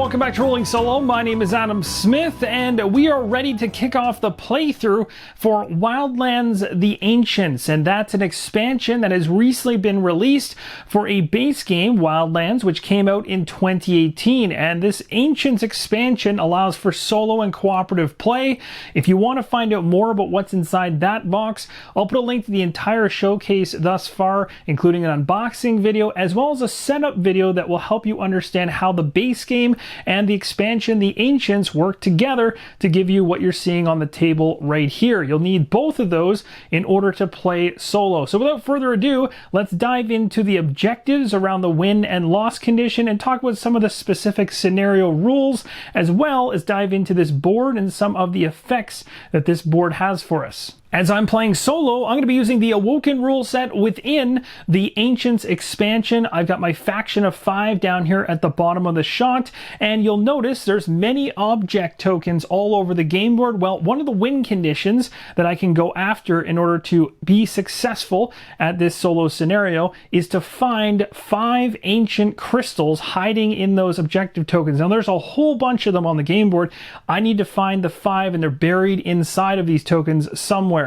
welcome back to Rolling Solo. My name is Adam Smith, and we are ready to kick off the playthrough for Wildlands The Ancients, and that's an expansion that has recently been released for a base game, Wildlands, which came out in 2018, and this Ancients expansion allows for solo and cooperative play. If you want to find out more about what's inside that box, I'll put a link to the entire showcase thus far, including an unboxing video, as well as a setup video that will help you understand how the base game and the expansion, The Ancients, work together to give you what you're seeing on the table right here. You'll need both of those in order to play solo. So without further ado, let's dive into the objectives around the win and loss condition and talk about some of the specific scenario rules, as well as dive into this board and some of the effects that this board has for us. As I'm playing solo, I'm going to be using the Awoken rule set within the Ancients expansion. I've got my faction of 5 down here at the bottom of the shot, and you'll notice there's many object tokens all over the game board. Well, one of the win conditions that I can go after in order to be successful at this solo scenario is to find 5 ancient crystals hiding in those objective tokens. Now, there's a whole bunch of them on the game board. I need to find the 5, and they're buried inside of these tokens somewhere.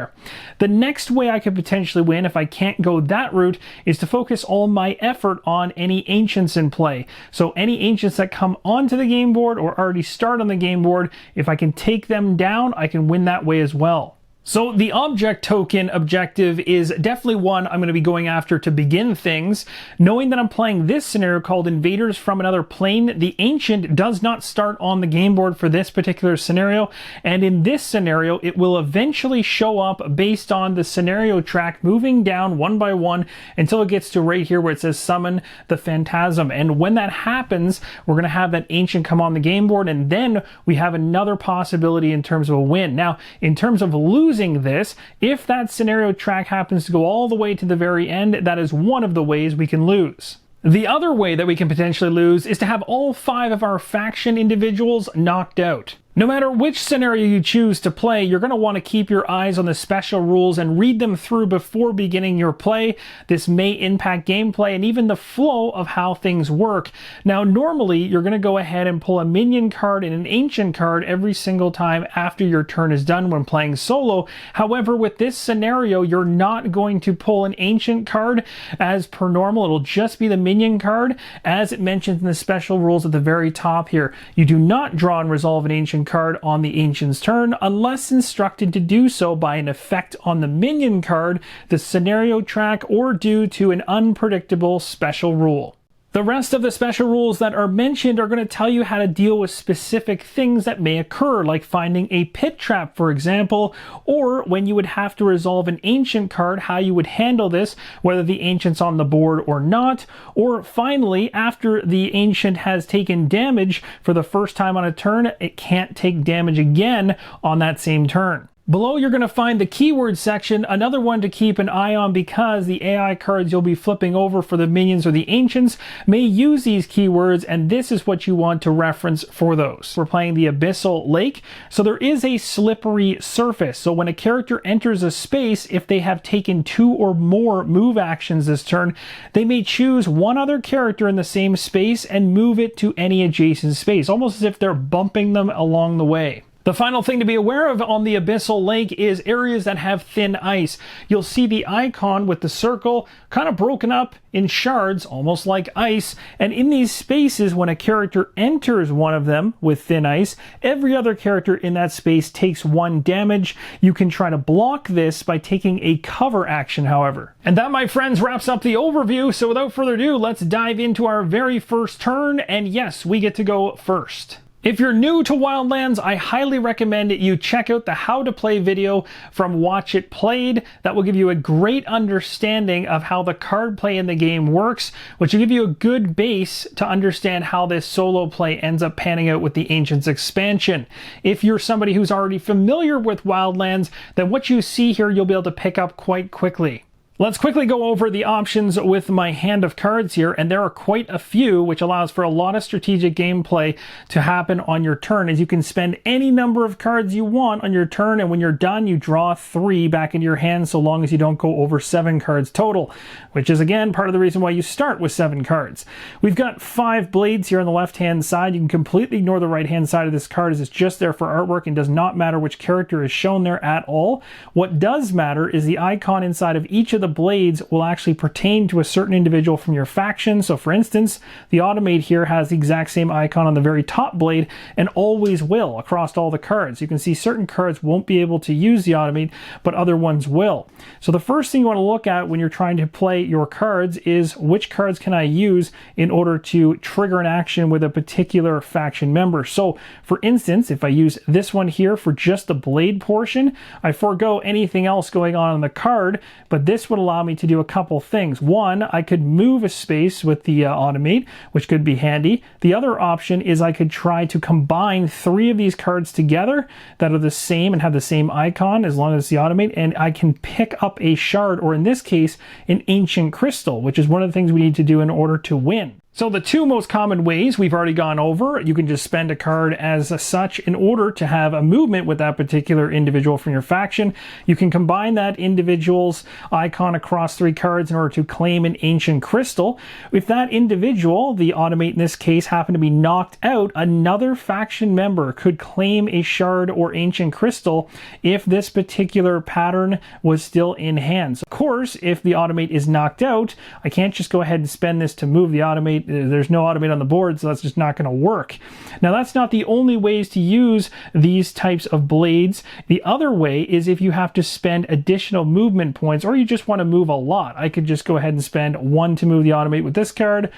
The next way I could potentially win, if I can't go that route, is to focus all my effort on any ancients in play. So any ancients that come onto the game board or already start on the game board, if I can take them down, I can win that way as well. So the object token objective is definitely one I'm going to be going after to begin things. Knowing that I'm playing this scenario called Invaders from Another Plane, the Ancient does not start on the game board for this particular scenario, and in this scenario it will eventually show up based on the scenario track moving down one by one until it gets to right here where it says Summon the Phantasm. And when that happens, we're going to have that Ancient come on the game board, and then we have another possibility in terms of a win. Now, in terms of losing this, if that scenario track happens to go all the way to the very end, that is one of the ways we can lose. The other way that we can potentially lose is to have all 5 of our faction individuals knocked out. No matter which scenario you choose to play, you're going to want to keep your eyes on the special rules and read them through before beginning your play. This may impact gameplay and even the flow of how things work. Now, normally, you're going to go ahead and pull a minion card and an ancient card every single time after your turn is done when playing solo. However, with this scenario, you're not going to pull an ancient card as per normal. It'll just be the minion card, as it mentions in the special rules at the very top here. You do not draw and resolve an ancient card on the Ancient's turn unless instructed to do so by an effect on the minion card, the scenario track, or due to an unpredictable special rule. The rest of the special rules that are mentioned are going to tell you how to deal with specific things that may occur, like finding a pit trap, for example, or when you would have to resolve an ancient card, how you would handle this, whether the ancient's on the board or not, or finally, after the ancient has taken damage for the first time on a turn, it can't take damage again on that same turn. Below, you're going to find the keyword section, another one to keep an eye on because the AI cards you'll be flipping over for the minions or the ancients may use these keywords, and this is what you want to reference for those. We're playing the Abyssal Lake, so there is a slippery surface. So when a character enters a space, if they have taken 2 or more move actions this turn, they may choose one other character in the same space and move it to any adjacent space, almost as if they're bumping them along the way. The final thing to be aware of on the Abyssal Lake is areas that have thin ice. You'll see the icon with the circle kind of broken up in shards, almost like ice, and in these spaces, when a character enters one of them with thin ice, every other character in that space takes 1 damage. You can try to block this by taking a cover action, however. And that, my friends, wraps up the overview, so without further ado, let's dive into our very first turn, and yes, we get to go first. If you're new to Wildlands, I highly recommend you check out the How to Play video from Watch It Played. That will give you a great understanding of how the card play in the game works, which will give you a good base to understand how this solo play ends up panning out with the Ancients expansion. If you're somebody who's already familiar with Wildlands, then what you see here you'll be able to pick up quite quickly. Let's quickly go over the options with my hand of cards here, and there are quite a few, which allows for a lot of strategic gameplay to happen on your turn, as you can spend any number of cards you want on your turn, and when you're done, you draw 3 back into your hand, so long as you don't go over 7 cards total, which is again part of the reason why you start with 7 cards. We've got 5 blades here on the left-hand side. You can completely ignore the right-hand side of this card, as it's just there for artwork and does not matter which character is shown there at all. What does matter is the icon inside of each of the blades will actually pertain to a certain individual from your faction. So for instance, the automate here has the exact same icon on the very top blade and always will across all the cards. You can see certain cards won't be able to use the automate, but other ones will. So the first thing you want to look at when you're trying to play your cards is which cards can I use in order to trigger an action with a particular faction member. So for instance, if I use this one here for just the blade portion, I forego anything else going on the card, but this would allow me to do a couple things. One, I could move a space with the automate, which could be handy. The other option is I could try to combine 3 of these cards together that are the same and have the same icon as long as it's the automate, and I can pick up a shard, or in this case, an ancient crystal, which is one of the things we need to do in order to win. So the 2 most common ways we've already gone over. You can just spend a card as such in order to have a movement with that particular individual from your faction. You can combine that individual's icon across 3 cards in order to claim an ancient crystal. If that individual, the automate in this case, happened to be knocked out, another faction member could claim a shard or ancient crystal if this particular pattern was still in hand. So of course, if the automate is knocked out, I can't just go ahead and spend this to move the automate. There's no automate on the board, so that's just not going to work. Now, that's not the only ways to use these types of blades. The other way is if you have to spend additional movement points, or you just want to move a lot. I could just go ahead and spend 1 to move the automate with this card,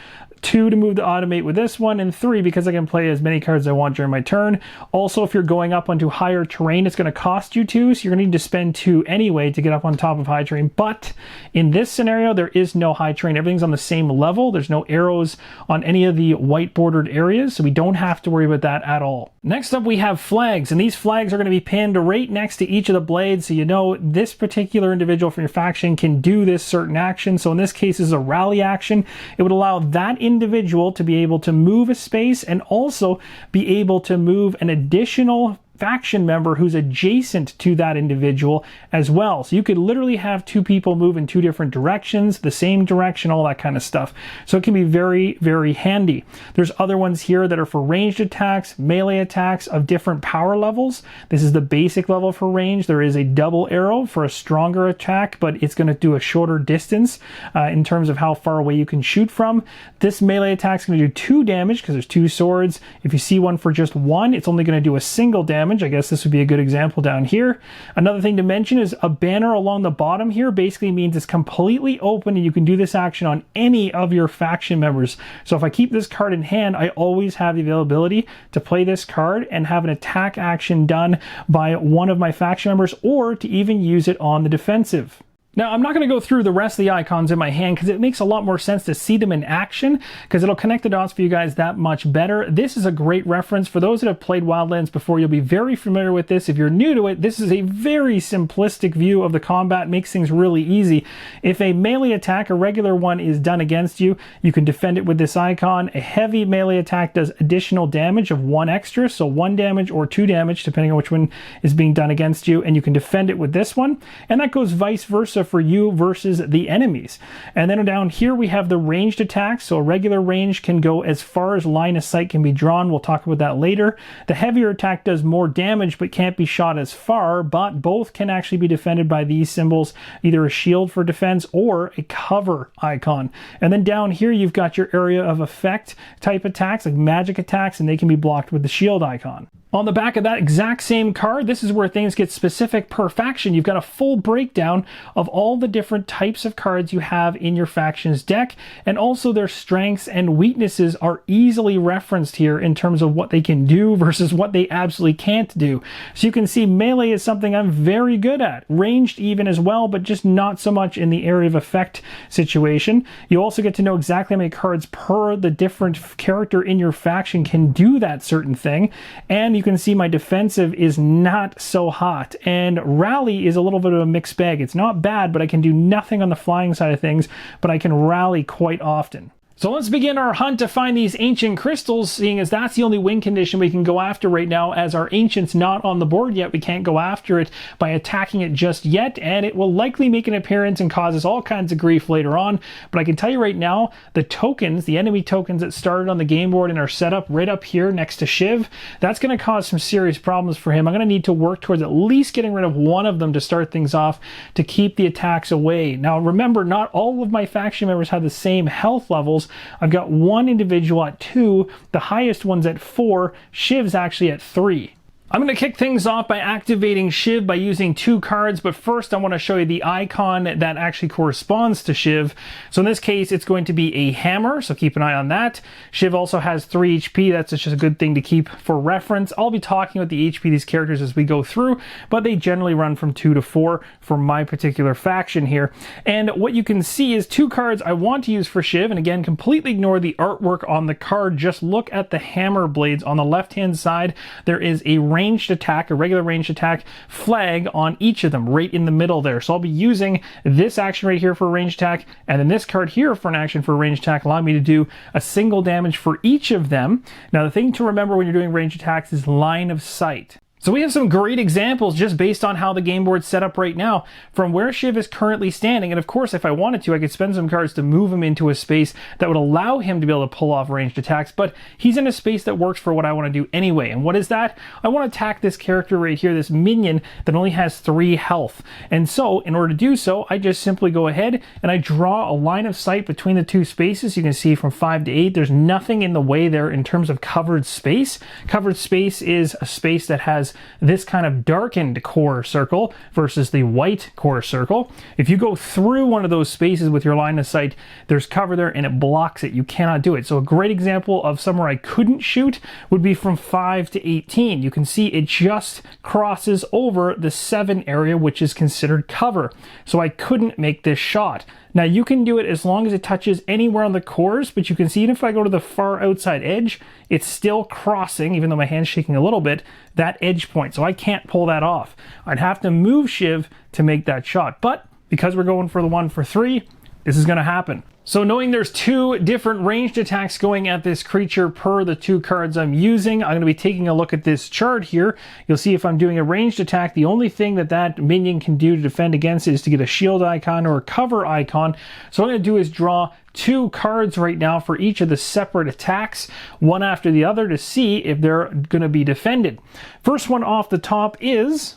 2 to move the automate with this one, and 3 because I can play as many cards as I want during my turn. Also, if you're going up onto higher terrain, it's going to cost you 2, so you're going to need to spend 2 anyway to get up on top of high terrain. But in this scenario, there is no high terrain. Everything's on the same level. There's no arrows on any of the white bordered areas, so we don't have to worry about that at all. Next up, we have flags, and these flags are going to be pinned right next to each of the blades, so you know this particular individual from your faction can do this certain action. So in this case, this is a rally action. It would allow that individual to be able to move a space and also be able to move an additional faction member who's adjacent to that individual as well. So you could literally have 2 people move in 2 different directions, the same direction, all that kind of stuff. So it can be very, very handy. There's other ones here that are for ranged attacks, melee attacks of different power levels. This is the basic level for range. There is a double arrow for a stronger attack, but it's going to do a shorter distance in terms of how far away you can shoot from. This melee attack is going to do 2 damage because there's 2 swords. If you see one for just 1, it's only going to do a single damage. I guess this would be a good example down here. Another thing to mention is a banner along the bottom here basically means it's completely open and you can do this action on any of your faction members. So if I keep this card in hand, I always have the availability to play this card and have an attack action done by one of my faction members, or to even use it on the defensive. Now, I'm not going to go through the rest of the icons in my hand because it makes a lot more sense to see them in action, because it'll connect the dots for you guys that much better. This is a great reference. For those that have played Wildlands before, you'll be very familiar with this. If you're new to it, this is a very simplistic view of the combat. It makes things really easy. If a melee attack, a regular one, is done against you, you can defend it with this icon. A heavy melee attack does additional damage of 1 extra, so 1 damage or 2 damage, depending on which one is being done against you, and you can defend it with this one. And that goes vice versa for you versus the enemies. And then down here we have the ranged attacks. So a regular range can go as far as line of sight can be drawn. We'll talk about that later. The heavier attack does more damage but can't be shot as far, but both can actually be defended by these symbols, either a shield for defense or a cover icon. And then down here you've got your area of effect type attacks, like magic attacks, and they can be blocked with the shield icon. On the back of that exact same card, this is where things get specific per faction. You've got a full breakdown of all the different types of cards you have in your faction's deck, and also their strengths and weaknesses are easily referenced here in terms of what they can do versus what they absolutely can't do. So you can see melee is something I'm very good at, ranged even as well, but just not so much in the area of effect situation. You also get to know exactly how many cards per the different character in your faction can do that certain thing, and you can see my defensive is not so hot, and rally is a little bit of a mixed bag. It's not bad, but I can do nothing on the flying side of things, but I can rally quite often. So let's begin our hunt to find these ancient crystals, seeing as that's the only win condition we can go after right now. As our ancient's not on the board yet, we can't go after it by attacking it just yet, and it will likely make an appearance and cause us all kinds of grief later on. But I can tell you right now, the tokens, the enemy tokens that started on the game board and are set up right up here next to Shiv, that's going to cause some serious problems for him. I'm going to need to work towards at least getting rid of one of them to start things off to keep the attacks away. Now remember, not all of my faction members have the same health levels. I've got one individual at 2, the highest one's at 4, Shiv's actually at 3. I'm going to kick things off by activating Shiv by using 2 cards, but first I want to show you the icon that actually corresponds to Shiv. So in this case, it's going to be a hammer, so keep an eye on that. Shiv also has 3 HP, that's just a good thing to keep for reference. I'll be talking about the HP of these characters as we go through, but they generally run from 2 to 4 for my particular faction here. And what you can see is 2 cards I want to use for Shiv, and again, completely ignore the artwork on the card, just look at the hammer blades. On the left-hand side, there is a ranged attack, a regular ranged attack flag on each of them right in the middle there. So I'll be using this action right here for a ranged attack, and then this card here for an action for a ranged attack, allowing me to do a single damage for each of them. Now the thing to remember when you're doing ranged attacks is line of sight. So we have some great examples just based on how the game board's set up right now from where Shiv is currently standing. And of course, if I wanted to, I could spend some cards to move him into a space that would allow him to be able to pull off ranged attacks, but he's in a space that works for what I want to do anyway. And what is that? I want to attack this character right here, this minion that only has 3 health. And so in order to do so, I just simply go ahead and I draw a line of sight between the 2 spaces. You can see from 5 to 8, there's nothing in the way there in terms of covered space. Covered space is a space that has this kind of darkened core circle versus the white core circle. If you go through one of those spaces with your line of sight, there's cover there and it blocks it. You cannot do it. So a great example of somewhere I couldn't shoot would be from 5 to 18. You can see it just crosses over the 7 area, which is considered cover. So I couldn't make this shot. Now you can do it as long as it touches anywhere on the cores, but you can see even if I go to the far outside edge, it's still crossing, even though my hand's shaking a little bit, that edge point. So I can't pull that off. I'd have to move Shiv to make that shot. But because we're going for the 1 for 3, this is going to happen. So knowing there's 2 different ranged attacks going at this creature per the 2 cards I'm using, I'm going to be taking a look at this chart here. You'll see if I'm doing a ranged attack, the only thing that minion can do to defend against it is to get a shield icon or a cover icon. So what I'm going to do is draw 2 cards right now for each of the separate attacks, one after the other, to see if they're going to be defended. First one off the top is...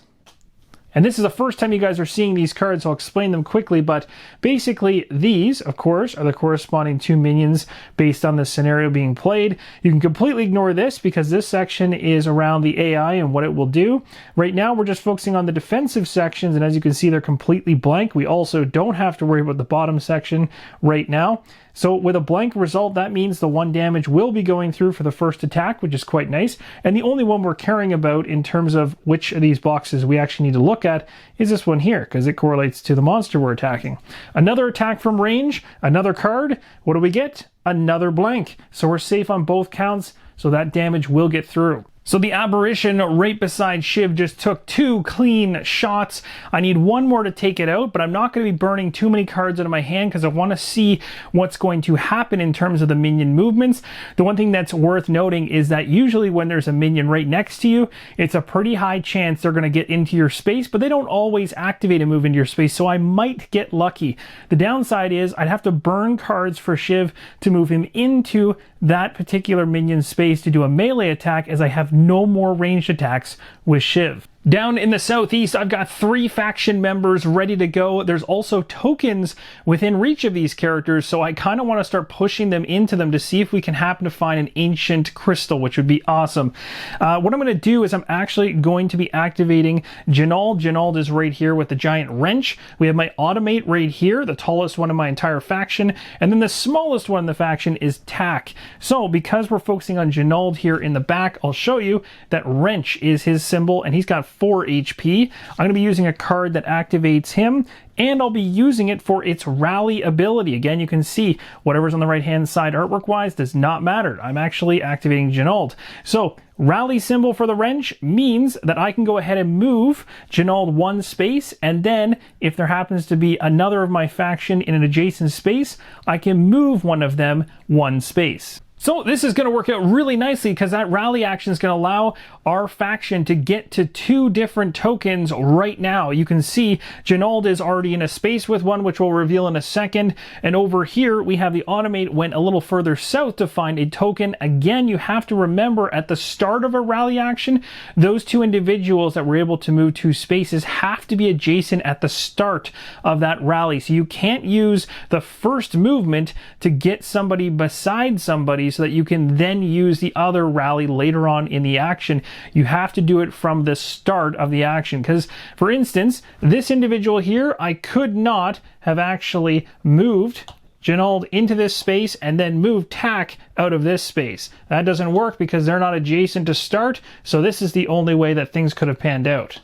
And this is the first time you guys are seeing these cards, so I'll explain them quickly, but basically these, of course, are the corresponding 2 minions based on the scenario being played. You can completely ignore this because this section is around the AI and what it will do. Right now, we're just focusing on the defensive sections, and as you can see, they're completely blank. We also don't have to worry about the bottom section right now. So with a blank result, that means the 1 damage will be going through for the first attack, which is quite nice. And the only one we're caring about in terms of which of these boxes we actually need to look at is this one here, because it correlates to the monster we're attacking. Another attack from range, another card. What do we get? Another blank. So we're safe on both counts, so that damage will get through. So the aberration right beside Shiv just took 2 clean shots. I need 1 more to take it out, but I'm not going to be burning too many cards out of my hand because I want to see what's going to happen in terms of the minion movements. The one thing that's worth noting is that usually when there's a minion right next to you, it's a pretty high chance they're going to get into your space, but they don't always activate and move into your space, so I might get lucky. The downside is I'd have to burn cards for Shiv to move him into that particular minion space to do a melee attack, as I have no more ranged attacks with Shiv. Down in the southeast, I've got 3 faction members ready to go. There's also tokens within reach of these characters, so I kind of want to start pushing them into them to see if we can happen to find an ancient crystal, which would be awesome. What I'm going to do is I'm actually going to be activating Janald. Janald is right here with the giant wrench. We have my automate right here, the tallest one in my entire faction, and then the smallest one in the faction is Tack. So because we're focusing on Janald here in the back, I'll show you that wrench is his symbol, and he's got 4 HP. I'm going to be using a card that activates him, and I'll be using it for its rally ability. Again, you can see whatever's on the right-hand side artwork-wise does not matter. I'm actually activating Genald. So, rally symbol for the wrench means that I can go ahead and move Genald 1 space, and then if there happens to be another of my faction in an adjacent space, I can move one of them 1 space. So this is going to work out really nicely because that rally action is going to allow our faction to get to 2 different tokens right now. You can see Genald is already in a space with one, which we'll reveal in a second. And over here, we have the automate went a little further south to find a token. Again, you have to remember at the start of a rally action, those 2 individuals that were able to move 2 spaces have to be adjacent at the start of that rally. So you can't use the first movement to get somebody beside somebody so that you can then use the other rally later on in the action. You have to do it from the start of the action because, for instance, this individual here, I could not have actually moved Genald into this space and then moved Tack out of this space. That doesn't work because they're not adjacent to start, so this is the only way that things could have panned out.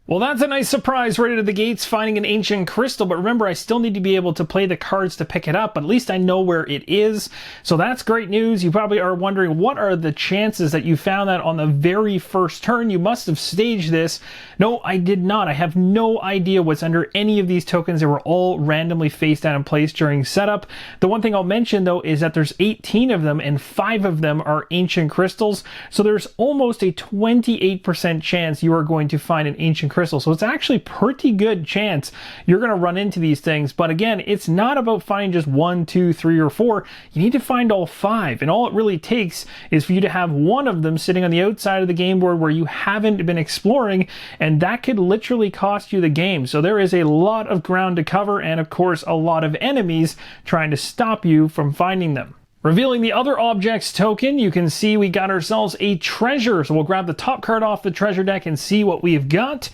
Well, that's a nice surprise right out of the gates, finding an ancient crystal, but remember, I still need to be able to play the cards to pick it up, but at least I know where it is. So that's great news. You probably are wondering, what are the chances that you found that on the very first turn? You must have staged this. No, I did not. I have no idea what's under any of these tokens. They were all randomly face down and placed during setup. The one thing I'll mention, though, is that there's 18 of them, and 5 of them are ancient crystals, so there's almost a 28% chance you are going to find an ancient crystal. So it's actually pretty good chance you're going to run into these things. But again, it's not about finding just 1, 2, 3, or 4. You need to find all 5. And all it really takes is for you to have one of them sitting on the outside of the game board where you haven't been exploring. And that could literally cost you the game. So there is a lot of ground to cover. And of course, a lot of enemies trying to stop you from finding them. Revealing the other objects token, you can see we got ourselves a treasure. So we'll grab the top card off the treasure deck and see what we've got.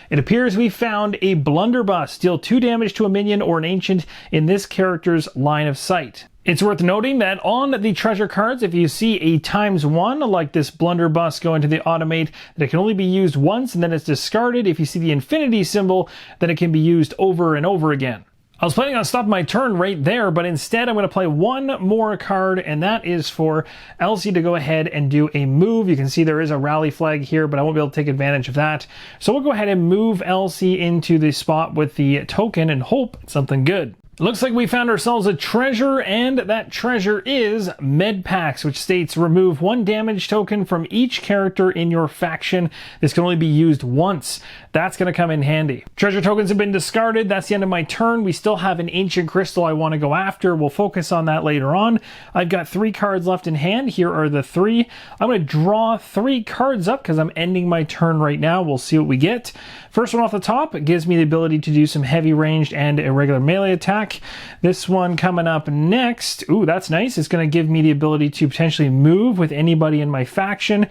It appears we found a blunderbuss. Deal 2 damage to a minion or an ancient in this character's line of sight. It's worth noting that on the treasure cards, if you see a ×1, like this blunderbuss go into the automate, that it can only be used once and then it's discarded. If you see the infinity symbol, then it can be used over and over again. I was planning on stopping my turn right there, but instead I'm going to play one more card, and that is for Elsie to go ahead and do a move. You can see there is a rally flag here, but I won't be able to take advantage of that. So we'll go ahead and move Elsie into the spot with the token and hope it's something good. Looks like we found ourselves a treasure, and that treasure is med packs, which states remove 1 damage token from each character in your faction. This can only be used once. That's going to come in handy. Treasure tokens have been discarded. That's the end of my turn. We still have an ancient crystal I want to go after. We'll focus on that later on. I've got 3 cards left in hand. Here are the 3. I'm going to draw 3 cards up because I'm ending my turn right now. We'll see what we get. First one off the top, it gives me the ability to do some heavy ranged and a regular melee attack. This one coming up next, ooh, that's nice. It's going to give me the ability to potentially move with anybody in my faction.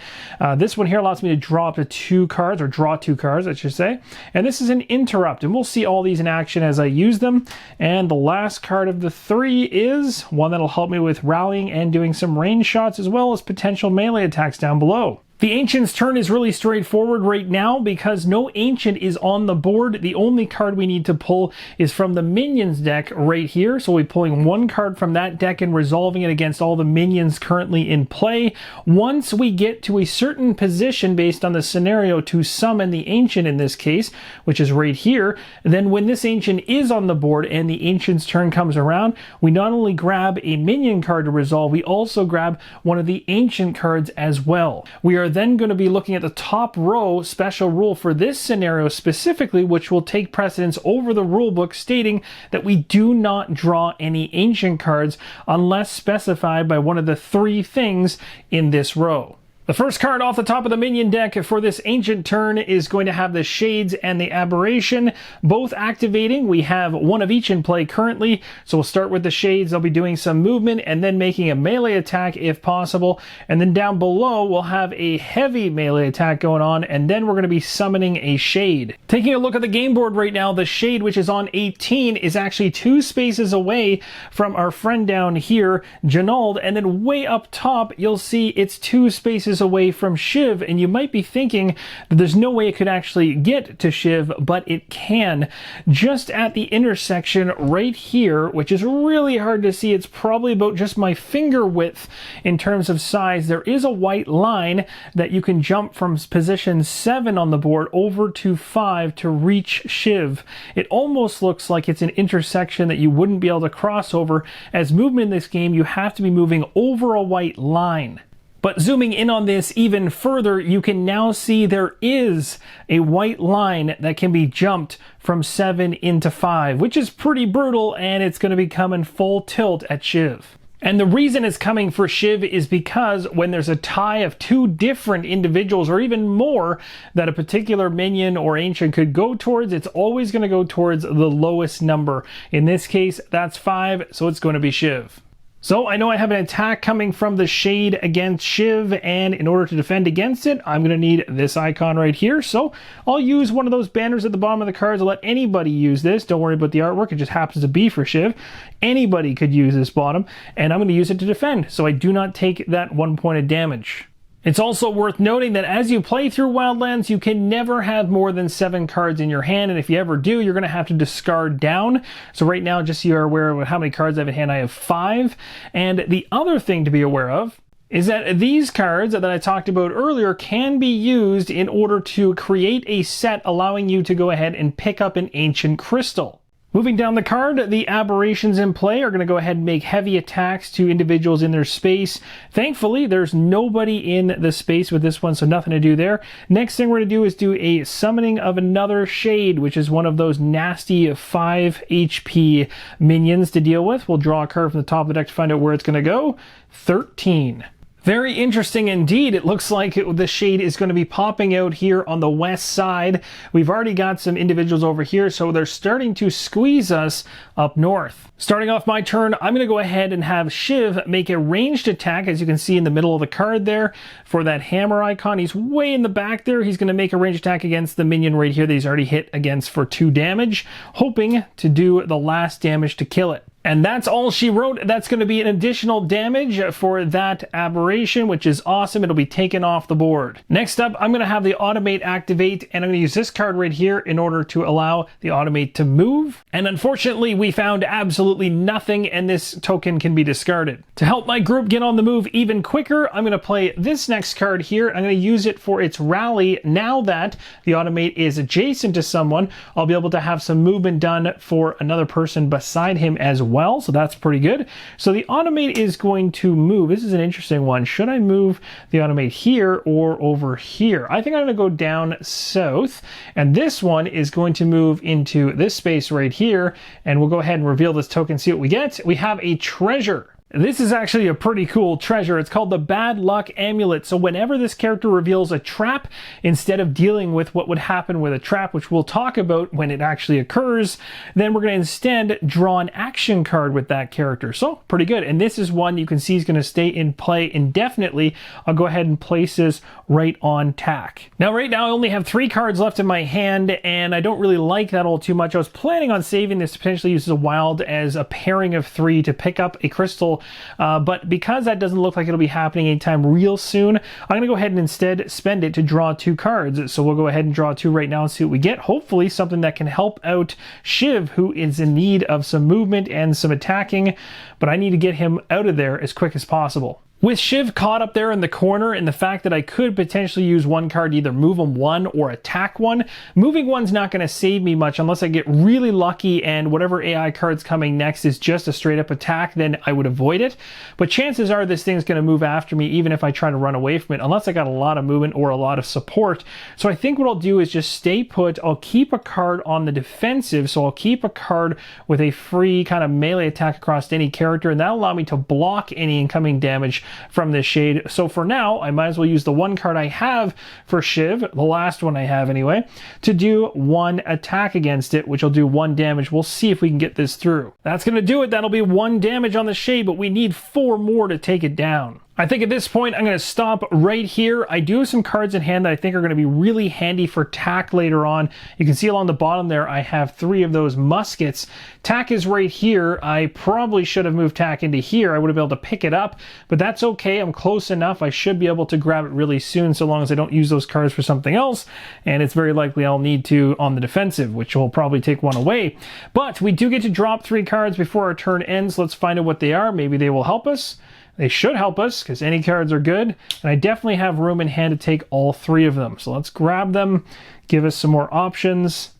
This one here allows me to draw up to 2 cards, or draw 2 cards, I should say. And this is an interrupt, and we'll see all these in action as I use them. And the last card of the 3 is one that'll help me with rallying and doing some range shots, as well as potential melee attacks down below. The Ancient's turn is really straightforward right now because no Ancient is on the board. The only card we need to pull is from the Minions deck right here. So we'll be pulling 1 card from that deck and resolving it against all the Minions currently in play. Once we get to a certain position based on the scenario to summon the Ancient in this case, which is right here, then when this Ancient is on the board and the Ancient's turn comes around, we not only grab a Minion card to resolve, we also grab one of the Ancient cards as well. We are then going to be looking at the top row special rule for this scenario specifically, which will take precedence over the rule book stating that we do not draw any ancient cards unless specified by one of the 3 things in this row. The first card off the top of the minion deck for this ancient turn is going to have the Shades and the Aberration, both activating. We have one of each in play currently, so we'll start with the Shades. They'll be doing some movement and then making a melee attack if possible. And then down below, we'll have a heavy melee attack going on, and then we're going to be summoning a Shade. Taking a look at the game board right now, the Shade, which is on 18, is actually 2 spaces away from our friend down here, Genald, and then way up top, you'll see it's 2 spaces spaces away from Shiv, and you might be thinking that there's no way it could actually get to Shiv, but it can. Just at the intersection right here, which is really hard to see, it's probably about just my finger width in terms of size, there is a white line that you can jump from position 7 on the board over to 5 to reach Shiv. It almost looks like it's an intersection that you wouldn't be able to cross over. As movement in this game, you have to be moving over a white line. But zooming in on this even further, you can now see there is a white line that can be jumped from 7 into 5, which is pretty brutal, and it's going to be coming full tilt at Shiv. And the reason it's coming for Shiv is because when there's a tie of 2 different individuals or even more that a particular minion or ancient could go towards, it's always going to go towards the lowest number. In this case, that's 5, so it's going to be Shiv. So I know I have an attack coming from the Shade against Shiv, and in order to defend against it, I'm going to need this icon right here. So I'll use one of those banners at the bottom of the cards. I'll let anybody use this. Don't worry about the artwork. It just happens to be for Shiv. Anybody could use this bottom, and I'm going to use it to defend, so I do not take that 1 point of damage. It's also worth noting that as you play through Wildlands, you can never have more than 7 cards in your hand, and if you ever do, you're going to have to discard down. So right now, just so you're aware of how many cards I have in hand, I have 5. And the other thing to be aware of is that these cards that I talked about earlier can be used in order to create a set allowing you to go ahead and pick up an ancient crystal. Moving down the card, the aberrations in play are going to go ahead and make heavy attacks to individuals in their space. Thankfully, there's nobody in the space with this one, so nothing to do there. Next thing we're going to do is do a summoning of another Shade, which is one of those nasty 5 HP minions to deal with. We'll draw a card from the top of the deck to find out where it's going to go. 13. Very interesting indeed. It looks like the Shade is going to be popping out here on the west side. We've already got some individuals over here, so they're starting to squeeze us up north. Starting off my turn, I'm going to go ahead and have Shiv make a ranged attack, as you can see in the middle of the card there, for that hammer icon. He's way in the back there. He's going to make a ranged attack against the minion right here that he's already hit against for 2 damage, hoping to do the last damage to kill it. And that's all she wrote. That's going to be an additional damage for that aberration, which is awesome. It'll be taken off the board. Next up, I'm going to have the automate activate, and I'm going to use this card right here in order to allow the automate to move. And unfortunately, we found absolutely nothing, and this token can be discarded. To help my group get on the move even quicker, I'm going to play this next card here. I'm going to use it for its rally. Now that the automate is adjacent to someone, I'll be able to have some movement done for another person beside him as well. So that's pretty good. So the automate is going to move. This is an interesting one. Should I move the automate here or over here? I think I'm going to go down south, and this one is going to move into this space right here, and we'll go ahead and reveal this token, see what we get. We have a treasure. This is actually a pretty cool treasure. It's called the Bad Luck Amulet. So whenever this character reveals a trap, instead of dealing with what would happen with a trap, which we'll talk about when it actually occurs, then we're going to instead draw an action card with that character. So pretty good. And this is one you can see is going to stay in play indefinitely. I'll go ahead and place this right on tack. Now right now I only have 3 cards left in my hand, and I don't really like that all too much. I was planning on saving this to potentially use as a wild as a pairing of 3 to pick up a crystal. But because that doesn't look like it'll be happening anytime real soon, I'm going to go ahead and instead spend it to draw 2 cards. So we'll go ahead and draw 2 right now and see what we get. Hopefully something that can help out Shiv, who is in need of some movement and some attacking, but I need to get him out of there as quick as possible. With Shiv caught up there in the corner, and the fact that I could potentially use one card to either move him 1 or attack 1, moving 1's not going to save me much unless I get really lucky and whatever AI card's coming next is just a straight up attack, then I would avoid it. But chances are this thing's going to move after me even if I try to run away from it, unless I got a lot of movement or a lot of support. So I think what I'll do is just stay put. I'll keep a card on the defensive, so I'll keep a card with a free kind of melee attack across any character, and that'll allow me to block any incoming damage from this Shade. So for now, I might as well use the 1 card I have for Shiv, the last one I have anyway, to do 1 attack against it, which will do 1 damage. We'll see if we can get this through. That's going to do it. That'll be 1 damage on the Shade, but we need 4 more to take it down. I think at this point I'm going to stop right here. I do have some cards in hand that I think are going to be really handy for tack later on. You can see along the bottom there I have 3 of those muskets. Tack is right here. I probably should have moved tack into here. I would have been able to pick it up, but that's okay. I'm close enough. I should be able to grab it really soon so long as I don't use those cards for something else, and it's very likely I'll need to on the defensive, which will probably take 1 away. But we do get to drop 3 cards before our turn ends. Let's find out what they are. Maybe they will help us. They should help us because any cards are good, and I definitely have room in hand to take all 3 of them. So let's grab them, give us some more options.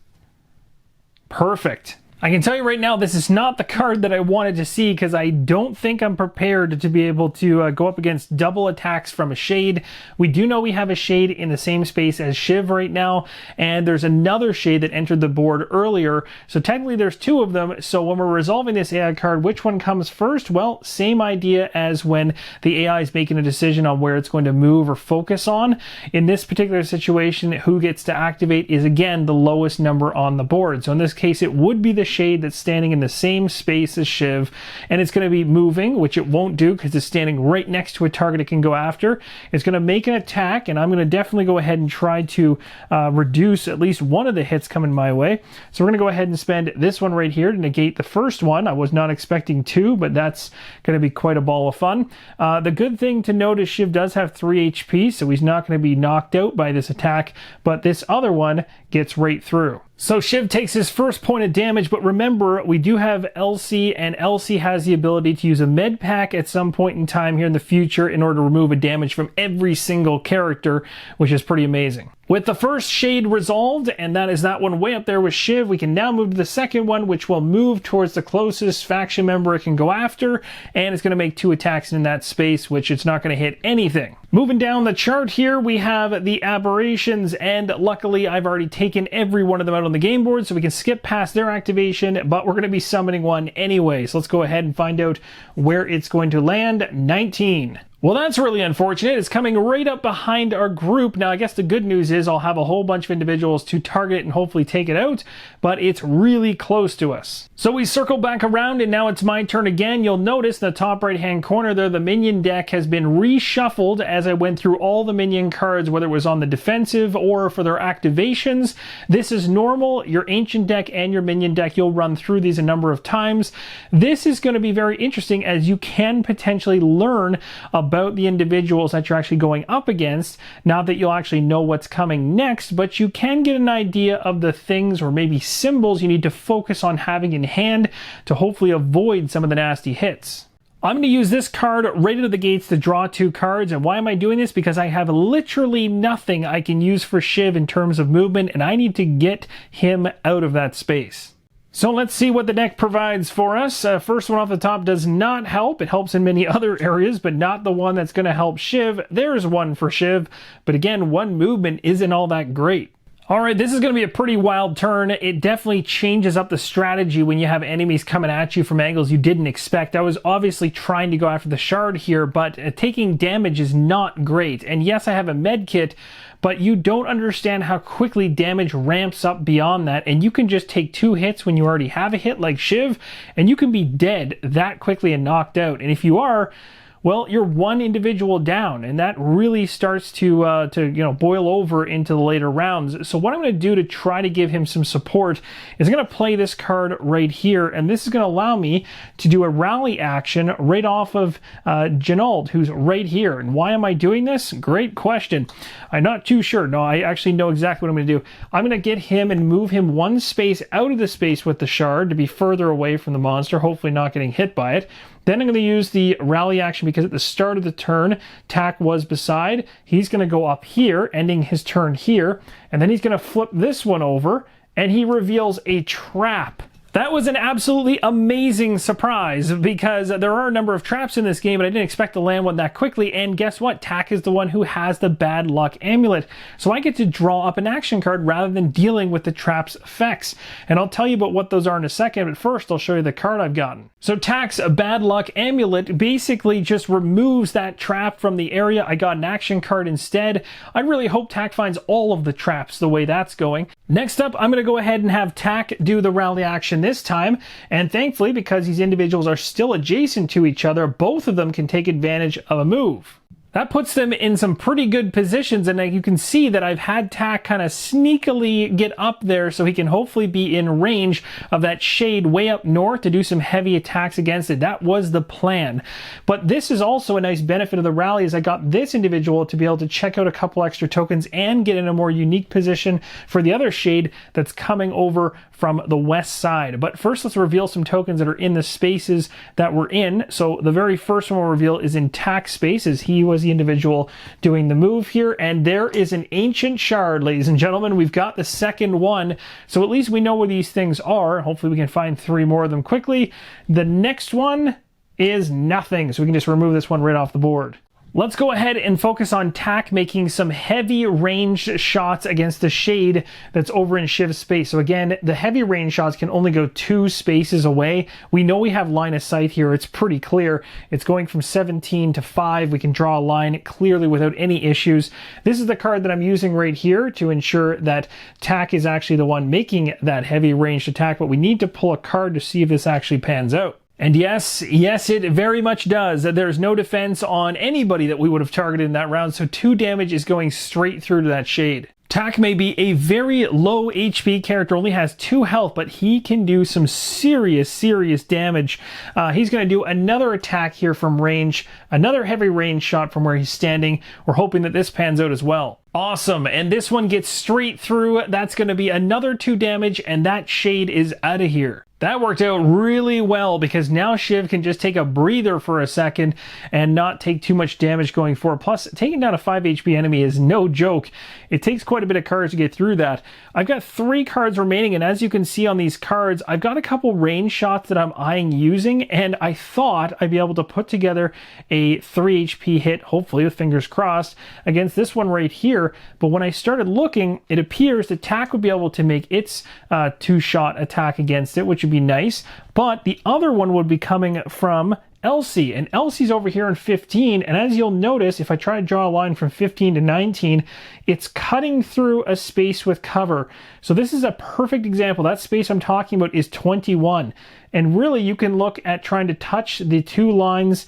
Perfect. I can tell you right now, this is not the card that I wanted to see because I don't think I'm prepared to be able to go up against double attacks from a Shade. We do know we have a Shade in the same space as Shiv right now, and there's another Shade that entered the board earlier. So technically there's 2 of them. So when we're resolving this AI card, which one comes first? Well, same idea as when the AI is making a decision on where it's going to move or focus on. In this particular situation, who gets to activate is again the lowest number on the board. So in this case, it would be the Shade that's standing in the same space as Shiv, and it's going to be moving, which it won't do because it's standing right next to a target it can go after. It's going to make an attack, and I'm going to definitely go ahead and try to reduce at least one of the hits coming my way. So we're going to go ahead and spend this one right here to negate the first one. I was not expecting 2, but that's going to be quite a ball of fun. The good thing to note is Shiv does have 3 HP, so he's not going to be knocked out by this attack, but this other one gets right through. So Shiv takes his first point of damage, but remember, we do have Elsie, and Elsie has the ability to use a med pack at some point in time here in the future in order to remove a damage from every single character, which is pretty amazing. With the first Shade resolved, and that is that one way up there with Shiv, we can now move to the second one, which will move towards the closest faction member it can go after, and it's going to make 2 attacks in that space, which it's not going to hit anything. Moving down the chart here, we have the aberrations, and luckily I've already taken every one of them out on the game board, so we can skip past their activation, but we're going to be summoning one anyway. So let's go ahead and find out where it's going to land. 19. Well, that's really unfortunate. It's coming right up behind our group. Now, I guess the good news is I'll have a whole bunch of individuals to target and hopefully take it out, but it's really close to us. So we circle back around, and now it's my turn again. You'll notice in the top right-hand corner there, the minion deck has been reshuffled as I went through all the minion cards, whether it was on the defensive or for their activations. This is normal. Your ancient deck and your minion deck, you'll run through these a number of times. This is going to be very interesting as you can potentially learn about the individuals that you're actually going up against. Not that you'll actually know what's coming next, but you can get an idea of the things or maybe symbols you need to focus on having in hand to hopefully avoid some of the nasty hits. I'm going to use this card right into the gates to draw 2 cards, and why am I doing this? Because I have literally nothing I can use for Shiv in terms of movement, and I need to get him out of that space. So let's see what the deck provides for us. First one off the top does not help. It helps in many other areas, but not the one that's going to help Shiv. There's one for Shiv, but again, 1 movement isn't all that great. All right, this is going to be a pretty wild turn. It definitely changes up the strategy when you have enemies coming at you from angles you didn't expect. I was obviously trying to go after the shard here, but taking damage is not great. And yes, I have a med kit, but you don't understand how quickly damage ramps up beyond that, and you can just take 2 hits when you already have a hit like Shiv, and you can be dead that quickly and knocked out. And if you are, well, you're 1 individual down, and that really starts to boil over into the later rounds. So what I'm going to do to try to give him some support is I'm going to play this card right here, and this is going to allow me to do a rally action right off of Janald, who's right here. And why am I doing this? Great question. I'm not too sure. No, I actually know exactly what I'm going to do. I'm going to get him and move him 1 space out of the space with the shard to be further away from the monster, hopefully not getting hit by it. Then I'm going to use the rally action because at the start of the turn, Tack was beside. He's going to go up here, ending his turn here, and then he's going to flip this one over, and he reveals a trap. That was an absolutely amazing surprise because there are a number of traps in this game, but I didn't expect to land one that quickly. And guess what? Tack is the one who has the bad luck amulet. So I get to draw up an action card rather than dealing with the trap's effects. And I'll tell you about what those are in a second, but first I'll show you the card I've gotten. So Tack's bad luck amulet basically just removes that trap from the area. I got an action card instead. I really hope Tack finds all of the traps the way that's going. Next up, I'm going to go ahead and have Tack do the rally action position this time, and thankfully, because these individuals are still adjacent to each other, both of them can take advantage of a move. That puts them in some pretty good positions, and you can see that I've had Tak kind of sneakily get up there so he can hopefully be in range of that shade way up north to do some heavy attacks against it. That was the plan. But this is also a nice benefit of the rally, is I got this individual to be able to check out a couple extra tokens and get in a more unique position for the other shade that's coming over from the west side. But first, let's reveal some tokens that are in the spaces that we're in. So the very first one we'll reveal is in Tak's space, as he was the individual doing the move here, and there is an ancient shard, ladies and gentlemen. We've got the second one, so at least we know where these things are. Hopefully we can find 3 more of them quickly. The next one is nothing, so we can just remove this one right off the board. Let's go ahead and focus on Tak making some heavy range shots against the shade that's over in Shiv's space. So again, the heavy range shots can only go 2 spaces away. We know we have line of sight here. It's pretty clear. It's going from 17 to 5. We can draw a line clearly without any issues. This is the card that I'm using right here to ensure that Tak is actually the one making that heavy ranged attack, but we need to pull a card to see if this actually pans out. And yes, it very much does. There's no defense on anybody that we would have targeted in that round, so 2 damage is going straight through to that shade. Tak may be a very low HP character, only has 2 health, but he can do some serious damage. He's going to do another attack here from range, another heavy range shot from where he's standing. We're hoping that this pans out as well. Awesome, and this one gets straight through. That's going to be another 2 damage, and that shade is out of here. That worked out really well, because now Shiv can just take a breather for a second and not take too much damage going forward. Plus, taking down a 5 HP enemy is no joke. It takes quite a bit of cards to get through that. I've got 3 cards remaining, and as you can see on these cards, I've got a couple range shots that I'm eyeing using, and I thought I'd be able to put together a 3 HP hit, hopefully with fingers crossed, against this one right here. But when I started looking, it appears that Tak would be able to make its 2-shot attack against it, which would be nice, but the other one would be coming from Elsie, and Elsie's over here in 15, and as you'll notice, if I try to draw a line from 15 to 19, it's cutting through a space with cover. So this is a perfect example. That space I'm talking about is 21. And really, you can look at trying to touch the 2 lines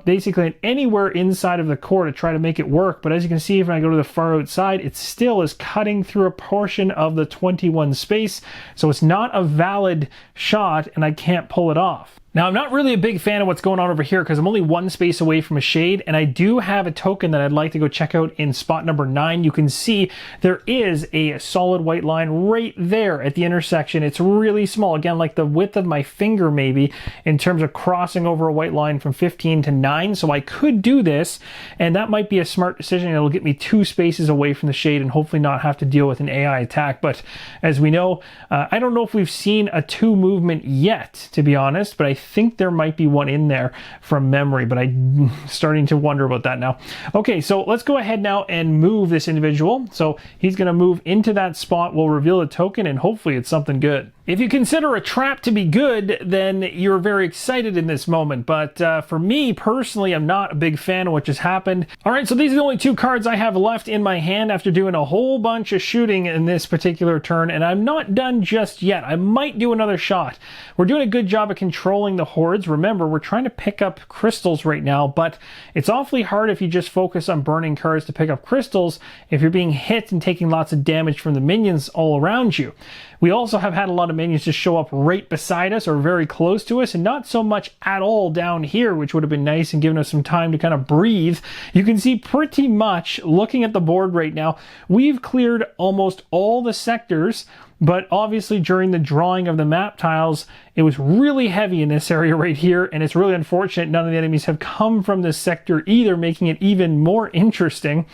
basically anywhere inside of the core to try to make it work. But as you can see, if I go to the far outside, it still is cutting through a portion of the 21 space. So it's not a valid shot, and I can't pull it off. Now, I'm not really a big fan of what's going on over here because I'm only 1 space away from a shade, and I do have a token that I'd like to go check out in spot number 9. You can see there is a solid white line right there at the intersection. It's really small, again, like the width of my finger maybe, in terms of crossing over a white line from 15 to 9. So I could do this, and that might be a smart decision. It'll get me 2 spaces away from the shade and hopefully not have to deal with an AI attack. But as we know, I don't know if we've seen a 2 movement yet, to be honest, but I think there might be one in there from memory, but I'm starting to wonder about that now. Okay, so let's go ahead now and move this individual. So he's going to move into that spot. We'll reveal a token, and hopefully it's something good. If you consider a trap to be good, then you're very excited in this moment. But for me personally, I'm not a big fan of what just happened. All right, so these are the only 2 cards I have left in my hand after doing a whole bunch of shooting in this particular turn, and I'm not done just yet. I might do another shot. We're doing a good job of controlling the hordes. Remember, we're trying to pick up crystals right now, but it's awfully hard if you just focus on burning cards to pick up crystals if you're being hit and taking lots of damage from the minions all around you. We also have had a lot of minions just show up right beside us or very close to us, and not so much at all down here, which would have been nice and given us some time to kind of breathe. You can see pretty much, looking at the board right now, we've cleared almost all the sectors, but obviously during the drawing of the map tiles, it was really heavy in this area right here, and it's really unfortunate none of the enemies have come from this sector either, making it even more interesting.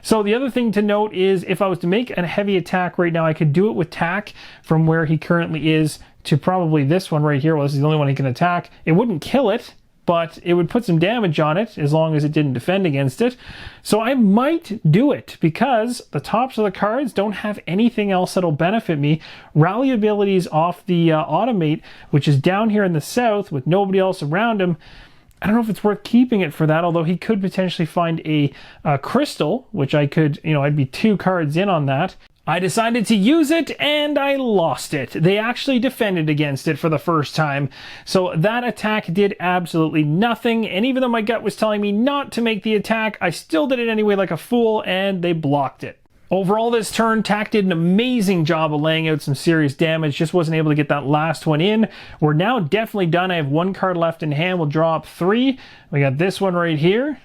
So the other thing to note is if I was to make a heavy attack right now, I could do it with Tak from where he currently is to probably this one right here. Well, this is the only one he can attack. It wouldn't kill it, but it would put some damage on it as long as it didn't defend against it. So I might do it because the tops of the cards don't have anything else that'll benefit me. Rally abilities off the automate, which is down here in the south with nobody else around him. I don't know if it's worth keeping it for that, although he could potentially find a crystal, which I could, I'd be 2 cards in on that. I decided to use it and I lost it. They actually defended against it for the first time. So that attack did absolutely nothing. And even though my gut was telling me not to make the attack, I still did it anyway like a fool and they blocked it. Overall this turn, Tak did an amazing job of laying out some serious damage. Just wasn't able to get that last one in. We're now definitely done. I have one card left in hand. We'll draw up 3. We got this one right here.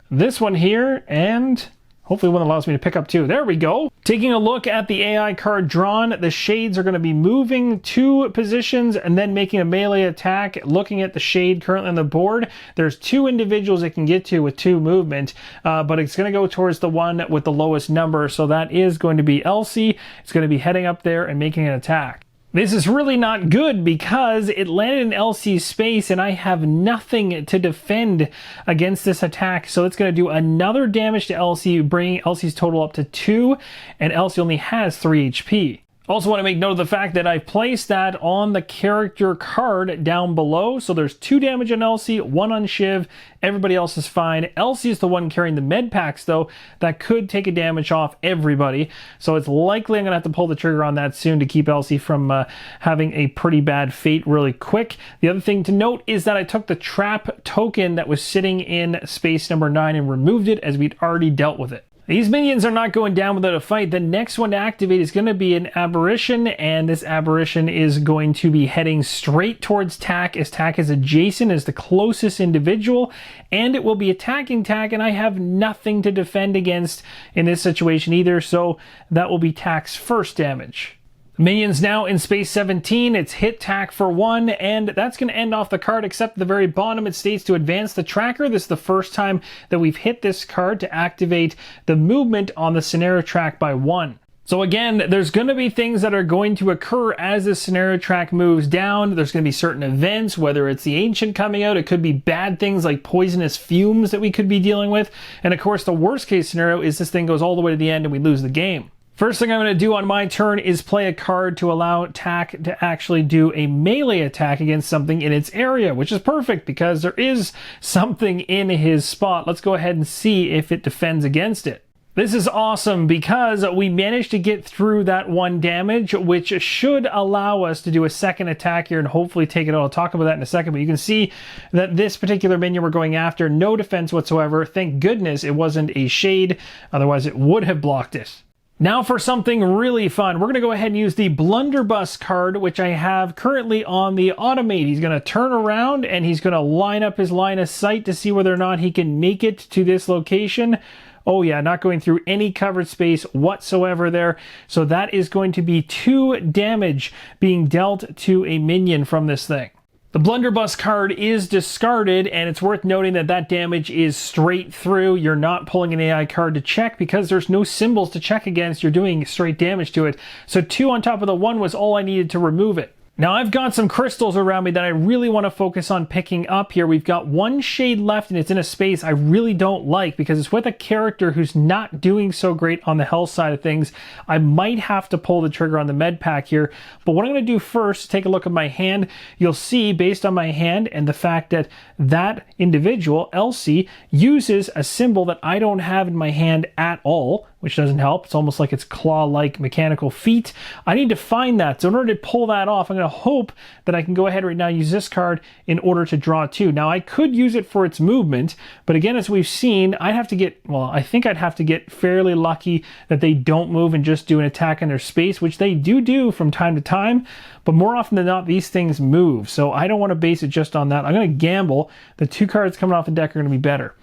This one here, and hopefully one allows me to pick up 2. There we go. Taking a look at the AI card drawn, the shades are going to be moving 2 positions and then making a melee attack. Looking at the shade currently on the board, there's 2 individuals it can get to with 2 movement, but it's going to go towards the one with the lowest number. So that is going to be Elsie. It's going to be heading up there and making an attack. This is really not good because it landed in Elsie's space and I have nothing to defend against this attack. So it's going to do another damage to Elsie, bringing Elsie's total up to 2, and Elsie only has 3 HP. Also want to make note of the fact that I've placed that on the character card down below. So there's 2 damage on Elsie, 1 on Shiv. Everybody else is fine. Elsie is the one carrying the med packs though. That could take a damage off everybody. So it's likely I'm going to have to pull the trigger on that soon to keep Elsie from having a pretty bad fate really quick. The other thing to note is that I took the trap token that was sitting in space number 9 and removed it as we'd already dealt with it. These minions are not going down without a fight. The next one to activate is going to be an aberration, and this aberration is going to be heading straight towards Tak, as Tak is adjacent as the closest individual, and it will be attacking Tak, and I have nothing to defend against in this situation either, so that will be Tak's first damage. Minions now in space 17, it's hit Tak for 1, and that's going to end off the card, except at the very bottom it states to advance the tracker. This is the first time that we've hit this card to activate the movement on the scenario track by 1. So again, there's going to be things that are going to occur as the scenario track moves down. There's going to be certain events, whether it's the Ancient coming out, it could be bad things like poisonous fumes that we could be dealing with, and of course the worst case scenario is this thing goes all the way to the end and we lose the game. First thing I'm going to do on my turn is play a card to allow Tak to actually do a melee attack against something in its area, which is perfect because there is something in his spot. Let's go ahead and see if it defends against it. This is awesome because we managed to get through that 1 damage, which should allow us to do a second attack here and hopefully take it out. I'll talk about that in a second, but you can see that this particular minion we're going after, no defense whatsoever. Thank goodness it wasn't a shade, otherwise it would have blocked it. Now for something really fun, we're going to go ahead and use the blunderbuss card, which I have currently on the automate. He's going to turn around and he's going to line up his line of sight to see whether or not he can make it to this location. Oh yeah, not going through any covered space whatsoever there. So that is going to be 2 damage being dealt to a minion from this thing. The blunderbuss card is discarded, and it's worth noting that that damage is straight through. You're not pulling an AI card to check because there's no symbols to check against. You're doing straight damage to it. So 2 on top of the 1 was all I needed to remove it. Now I've got some crystals around me that I really want to focus on picking up here. We've got 1 shade left and it's in a space I really don't like because it's with a character who's not doing so great on the health side of things. I might have to pull the trigger on the med pack here, but what I'm going to do first, take a look at my hand. You'll see based on my hand and the fact that that individual, Elsie, uses a symbol that I don't have in my hand at all, which doesn't help. It's almost like it's claw-like mechanical feet. I need to find that. So in order to pull that off, I'm going to hope that I can go ahead right now and use this card in order to draw 2. Now I could use it for its movement, but again, as we've seen, I'd have to get, well, I think I'd have to get fairly lucky that they don't move and just do an attack in their space, which they do from time to time, but more often than not, these things move. So I don't want to base it just on that. I'm going to gamble. The 2 cards coming off the deck are going to be better.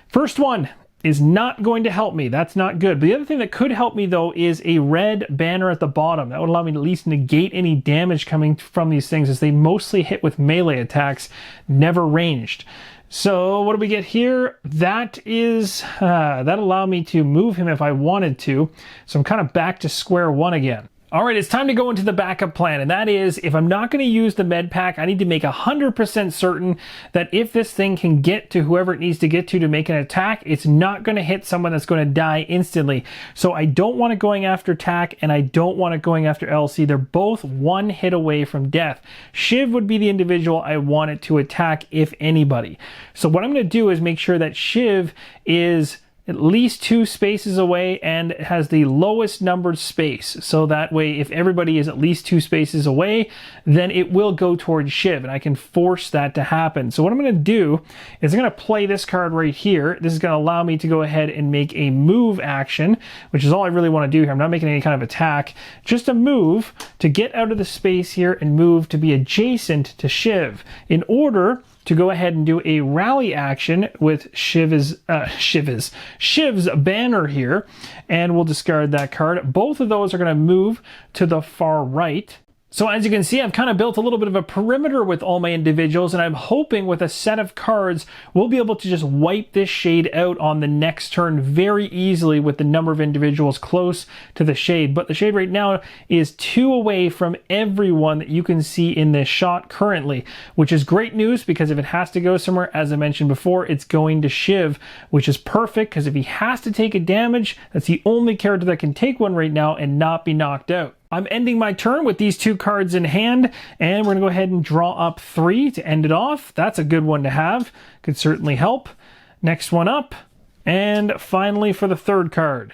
First one is not going to help me. That's not good. But the other thing that could help me though is a red banner at the bottom. That would allow me to at least negate any damage coming from these things, as they mostly hit with melee attacks, never ranged. So what do we get here? That is, that allowed me to move him if I wanted to. So I'm kind of back to square one again. All right, it's time to go into the backup plan, and that is, if I'm not going to use the med pack, I need to make 100% certain that if this thing can get to whoever it needs to get to make an attack, it's not going to hit someone that's going to die instantly. So I don't want it going after Tak, and I don't want it going after Elsie. They're both 1 hit away from death. Shiv would be the individual I want it to attack, if anybody. So what I'm going to do is make sure that Shiv is at least 2 spaces away, and it has the lowest numbered space. So that way, if everybody is at least 2 spaces away, then it will go towards Shiv, and I can force that to happen. So what I'm going to do is I'm going to play this card right here. This is going to allow me to go ahead and make a move action, which is all I really want to do here. I'm not making any kind of attack, just a move to get out of the space here and move to be adjacent to Shiv in order to go ahead and do a rally action with Shiv's banner here, and we'll discard that card. Both of those are going to move to the far right. So as you can see, I've kind of built a little bit of a perimeter with all my individuals, and I'm hoping with a set of cards, we'll be able to just wipe this shade out on the next turn very easily with the number of individuals close to the shade. But the shade right now is 2 away from everyone that you can see in this shot currently, which is great news because if it has to go somewhere, as I mentioned before, it's going to Shiv, which is perfect because if he has to take a damage, that's the only character that can take one right now and not be knocked out. I'm ending my turn with these 2 cards in hand, and we're going to go ahead and draw up 3 to end it off. That's a good one to have. Could certainly help. Next one up. And finally for the 3rd card.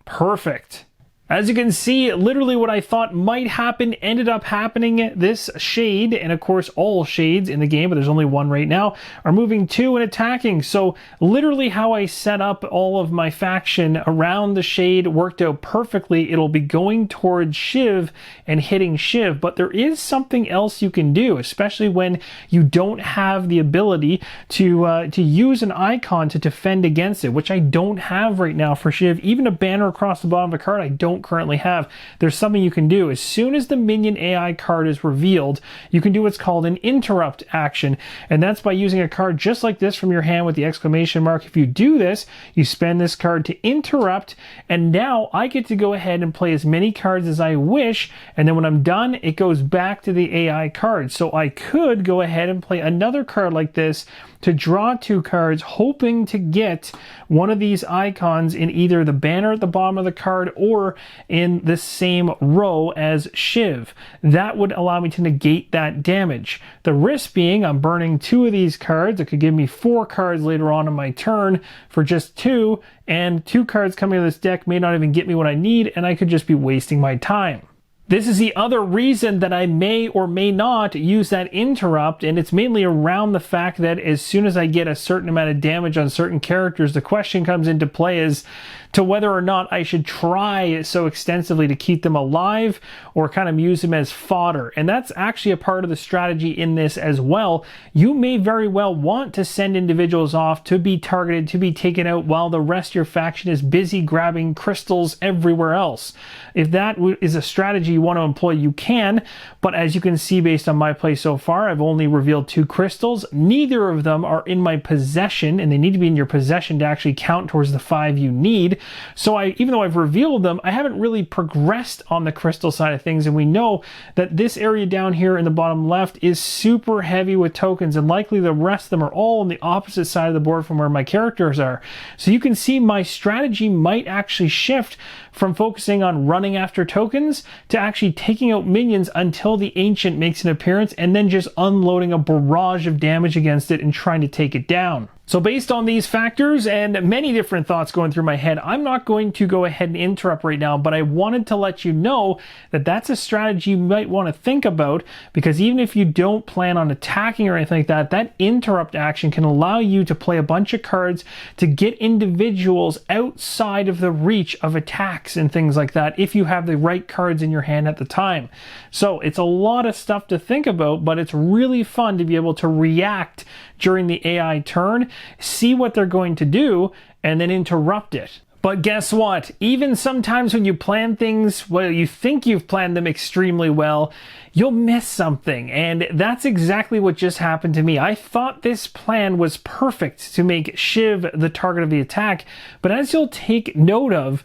Perfect. As you can see, literally what I thought might happen ended up happening. This shade, and of course all shades in the game, but there's only one right now, are moving 2 and attacking. So literally how I set up all of my faction around the shade worked out perfectly. It'll be going towards Shiv and hitting Shiv, but there is something else you can do, especially when you don't have the ability to use an icon to defend against it, which I don't have right now for Shiv. Even a banner across the bottom of a card I don't currently have. There's something you can do. As soon as the minion AI card is revealed, you can do what's called an interrupt action, and that's by using a card just like this from your hand with the exclamation mark. If you do this, you spend this card to interrupt, and now I get to go ahead and play as many cards as I wish, and then when I'm done, it goes back to the AI card. So I could go ahead and play another card like this to draw 2 cards, hoping to get one of these icons in either the banner at the bottom of the card or in the same row as Shiv. That would allow me to negate that damage. The risk being I'm burning 2 of these cards. It could give me 4 cards later on in my turn for just 2, and 2 cards coming out of this deck may not even get me what I need, and I could just be wasting my time. This is the other reason that I may or may not use that interrupt, and it's mainly around the fact that as soon as I get a certain amount of damage on certain characters, the question comes into play as to whether or not I should try so extensively to keep them alive or kind of use them as fodder. And that's actually a part of the strategy in this as well. You may very well want to send individuals off to be targeted, to be taken out, while the rest of your faction is busy grabbing crystals everywhere else. If that is a strategy you want to employ, you can, but as you can see based on my play so far, I've only revealed 2 crystals. Neither of them are in my possession, and they need to be in your possession to actually count towards the 5 you need. So even though I've revealed them, I haven't really progressed on the crystal side of things, and we know that this area down here in the bottom left is super heavy with tokens, and likely the rest of them are all on the opposite side of the board from where my characters are. So you can see my strategy might actually shift from focusing on running after tokens to actually taking out minions until the Ancient makes an appearance, and then just unloading a barrage of damage against it and trying to take it down. So based on these factors and many different thoughts going through my head, I'm not going to go ahead and interrupt right now, but I wanted to let you know that that's a strategy you might want to think about, because even if you don't plan on attacking or anything like that, that interrupt action can allow you to play a bunch of cards to get individuals outside of the reach of attacks and things like that if you have the right cards in your hand at the time. So it's a lot of stuff to think about, but it's really fun to be able to react during the AI turn, see what they're going to do, and then interrupt it. But guess what? Even sometimes when you plan things, well, you think you've planned them extremely well, you'll miss something. And that's exactly what just happened to me. I thought this plan was perfect to make Shiv the target of the attack, but as you'll take note of,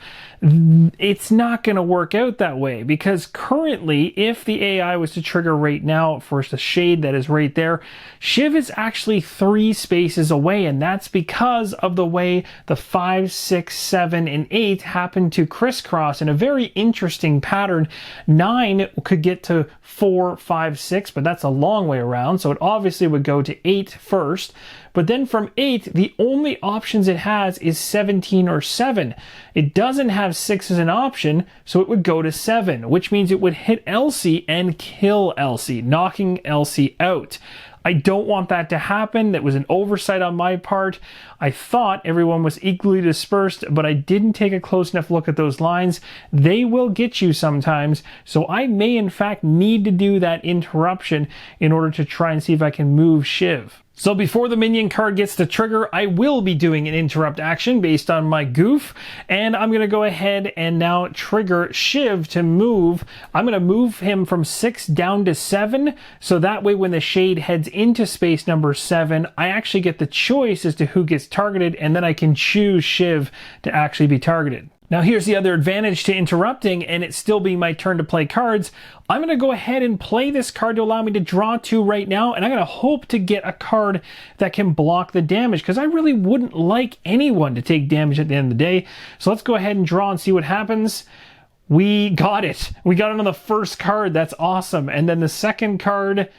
it's not going to work out that way, because currently, if the AI was to trigger right now for the shade that is right there, Shiv is actually 3 spaces away, and that's because of the way the 5, 6, 7, and 8 happen to crisscross in a very interesting pattern. 9 could get to 4, 5, 6, but that's a long way around, so it obviously would go to 8 first. But then from 8, the only options it has is 17 or 7. It doesn't have 6 as an option, so it would go to 7, which means it would hit Elsie and kill Elsie, knocking Elsie out. I don't want that to happen. That was an oversight on my part. I thought everyone was equally dispersed, but I didn't take a close enough look at those lines. They will get you sometimes, so I may in fact need to do that interruption in order to try and see if I can move Shiv. So before the minion card gets to trigger, I will be doing an interrupt action based on my goof, and I'm going to go ahead and now trigger Shiv to move. I'm going to move him from 6 down to 7, so that way when the shade heads into space number 7, I actually get the choice as to who gets targeted, and then I can choose Shiv to actually be targeted. Now here's the other advantage to interrupting and it still being my turn to play cards. I'm going to go ahead and play this card to allow me to draw 2 right now, and I'm going to hope to get a card that can block the damage, because I really wouldn't like anyone to take damage at the end of the day. So let's go ahead and draw and see what happens. We got it. We got it on the first card. That's awesome. And then the second card,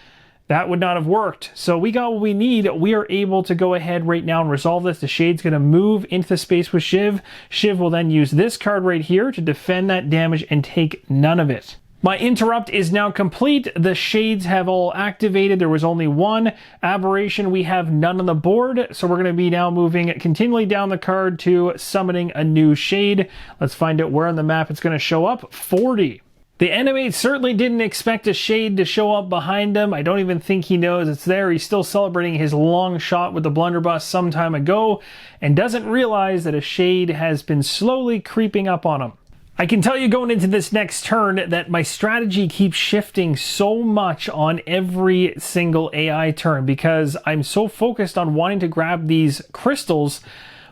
that would not have worked. So we got what we need. We are able to go ahead right now and resolve this. The shade's going to move into the space with Shiv. Shiv will then use this card right here to defend that damage and take none of it. My interrupt is now complete. The shades have all activated. There was only 1 aberration. We have none on the board. So we're going to be now moving continually down the card to summoning a new shade. Let's find out where on the map it's going to show up. 40. The enemy certainly didn't expect a shade to show up behind him. I don't even think he knows it's there. He's still celebrating his long shot with the blunderbuss some time ago and doesn't realize that a shade has been slowly creeping up on him. I can tell you going into this next turn that my strategy keeps shifting so much on every single AI turn because I'm so focused on wanting to grab these crystals,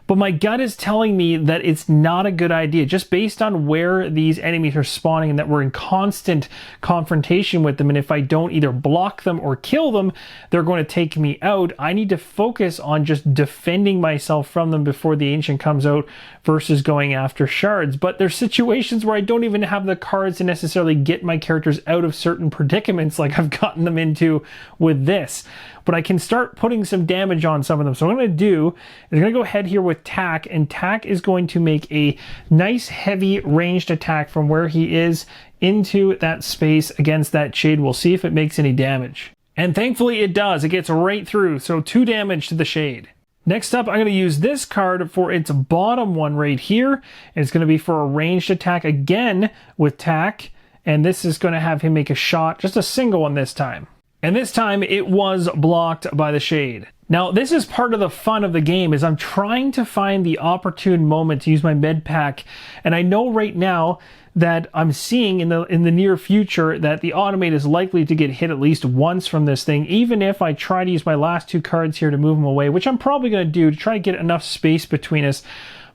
but my gut is telling me that it's not a good idea, just based on where these enemies are spawning and that we're in constant confrontation with them. And if I don't either block them or kill them, they're going to take me out. I need to focus on just defending myself from them before the Ancient comes out versus going after shards. But there's situations where I don't even have the cards to necessarily get my characters out of certain predicaments like I've gotten them into with this. But I can start putting some damage on some of them. So what I'm going to do is I'm going to go ahead here with Tack, and Tack is going to make a nice heavy ranged attack from where he is into that space against that shade. We'll see if it makes any damage. And thankfully it does. It gets right through, so 2 damage to the shade. Next up, I'm going to use this card for its bottom one right here. And it's going to be for a ranged attack again with Tack. And this is going to have him make a shot, just a single one this time. And this time it was blocked by the shade. Now this is part of the fun of the game, is I'm trying to find the opportune moment to use my med pack. And I know right now that I'm seeing in the near future that the automate is likely to get hit at least once from this thing, even if I try to use my last 2 cards here to move them away, which I'm probably going to do to try to get enough space between us.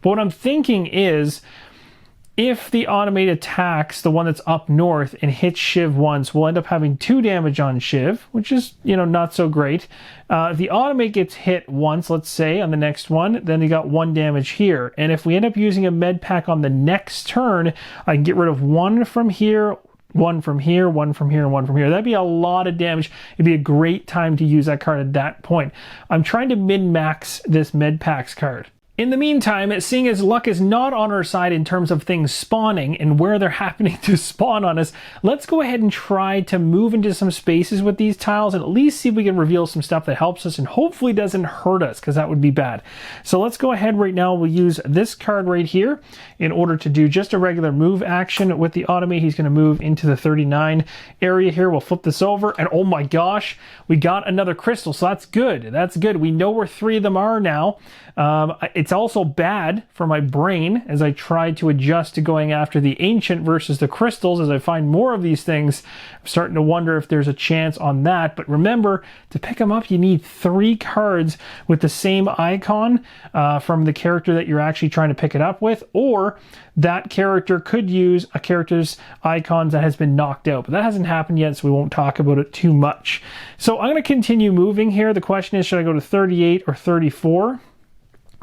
But what I'm thinking is, if the automate attacks the one that's up north and hits Shiv once, we'll end up having 2 damage on Shiv, which is, not so great. If the automate gets hit once, let's say, on the next one, then you got 1 damage here. And if we end up using a med pack on the next turn, I can get rid of 1 from here, 1 from here, 1 from here, and 1 from here. That'd be a lot of damage. It'd be a great time to use that card at that point. I'm trying to min-max this med packs card. In the meantime, seeing as luck is not on our side in terms of things spawning and where they're happening to spawn on us, let's go ahead and try to move into some spaces with these tiles and at least see if we can reveal some stuff that helps us and hopefully doesn't hurt us, because that would be bad. So let's go ahead right now. We'll use this card right here in order to do just a regular move action with the automate. He's going to move into the 39 area here. We'll flip this over and oh my gosh, we got another crystal. So that's good. That's good. We know where 3 of them are now. It's It's also bad for my brain as I try to adjust to going after the ancient versus the crystals. As I find more of these things, I'm starting to wonder if there's a chance on that. But remember, to pick them up, you need 3 cards with the same icon from the character that you're actually trying to pick it up with, or that character could use a character's icons that has been knocked out. But that hasn't happened yet, so we won't talk about it too much. So I'm going to continue moving here. The question is, should I go to 38 or 34?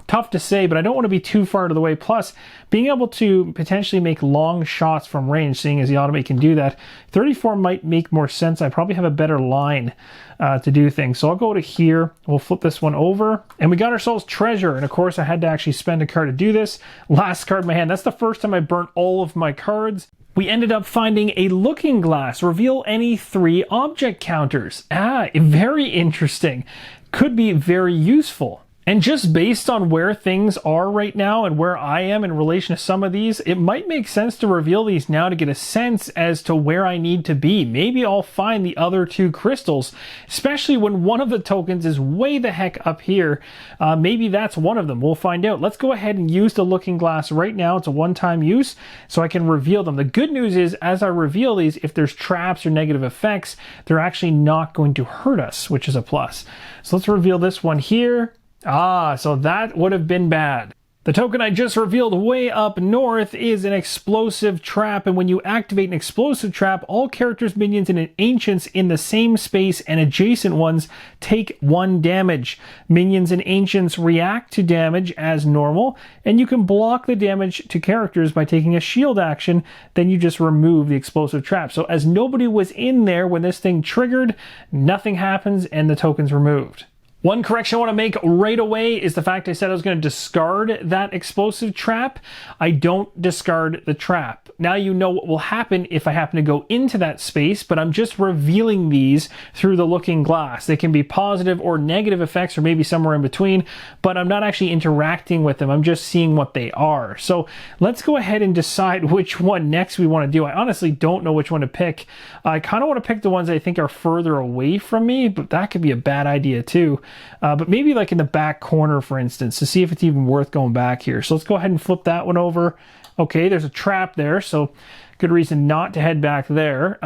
Tough to say, but I don't want to be too far to the way. Plus, being able to potentially make long shots from range, seeing as the automate can do that, 34 might make more sense. I probably have a better line to do things. So I'll go to here. We'll flip this one over. And we got ourselves treasure. And of course, I had to actually spend a card to do this. Last card in my hand. That's the first time I burnt all of my cards. We ended up finding a looking glass. Reveal any 3 object counters. Very interesting. Could be very useful. And just based on where things are right now and where I am in relation to some of these, it might make sense to reveal these now to get a sense as to where I need to be. Maybe I'll find the other 2 crystals, especially when one of the tokens is way the heck up here. Maybe that's one of them. We'll find out. Let's go ahead and use the looking glass right now. It's a one-time use, so I can reveal them. The good news is, as I reveal these, if there's traps or negative effects, they're actually not going to hurt us, which is a plus. So let's reveal this one here. So that would have been bad. The token I just revealed way up north is an explosive trap, and when you activate an explosive trap, all characters, minions, and ancients in the same space and adjacent ones take 1 damage. Minions and ancients react to damage as normal, and you can block the damage to characters by taking a shield action. Then you just remove the explosive trap. So as nobody was in there when this thing triggered, nothing happens and the token's removed. One correction I want to make right away is the fact I said I was going to discard that explosive trap. I don't discard the trap. Now you know what will happen if I happen to go into that space, but I'm just revealing these through the looking glass. They can be positive or negative effects, or maybe somewhere in between, but I'm not actually interacting with them. I'm just seeing what they are. So let's go ahead and decide which one next we want to do. I honestly don't know which one to pick. I kind of want to pick the ones I think are further away from me, but that could be a bad idea too. But maybe like in the back corner, for instance, to see if it's even worth going back here. So let's go ahead and flip that one over. Okay, there's a trap there, so good reason not to head back there.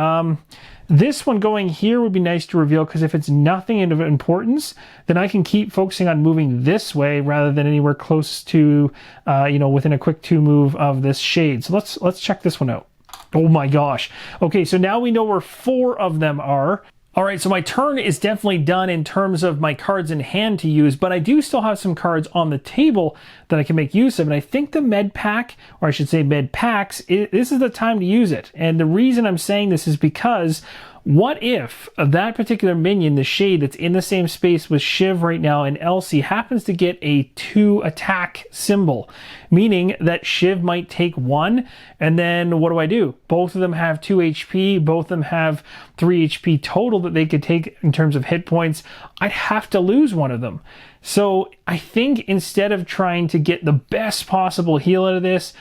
This one going here would be nice to reveal, because if it's nothing of importance, then I can keep focusing on moving this way rather than anywhere close to, within a quick 2 move of this shade. So let's check this one out. Oh my gosh. Okay, so now we know where 4 of them are. All right, so my turn is definitely done in terms of my cards in hand to use, but I do still have some cards on the table that I can make use of, and I think the med pack, or I should say med packs, this is the time to use it. And the reason I'm saying this is because what if that particular minion, the shade that's in the same space with Shiv right now and Elsie, happens to get a 2 attack symbol, meaning that Shiv might take 1, and then what do? Both of them have 2 HP, both of them have 3 HP total that they could take in terms of hit points. I'd have to lose one of them. So I think instead of trying to get the best possible heal out of this,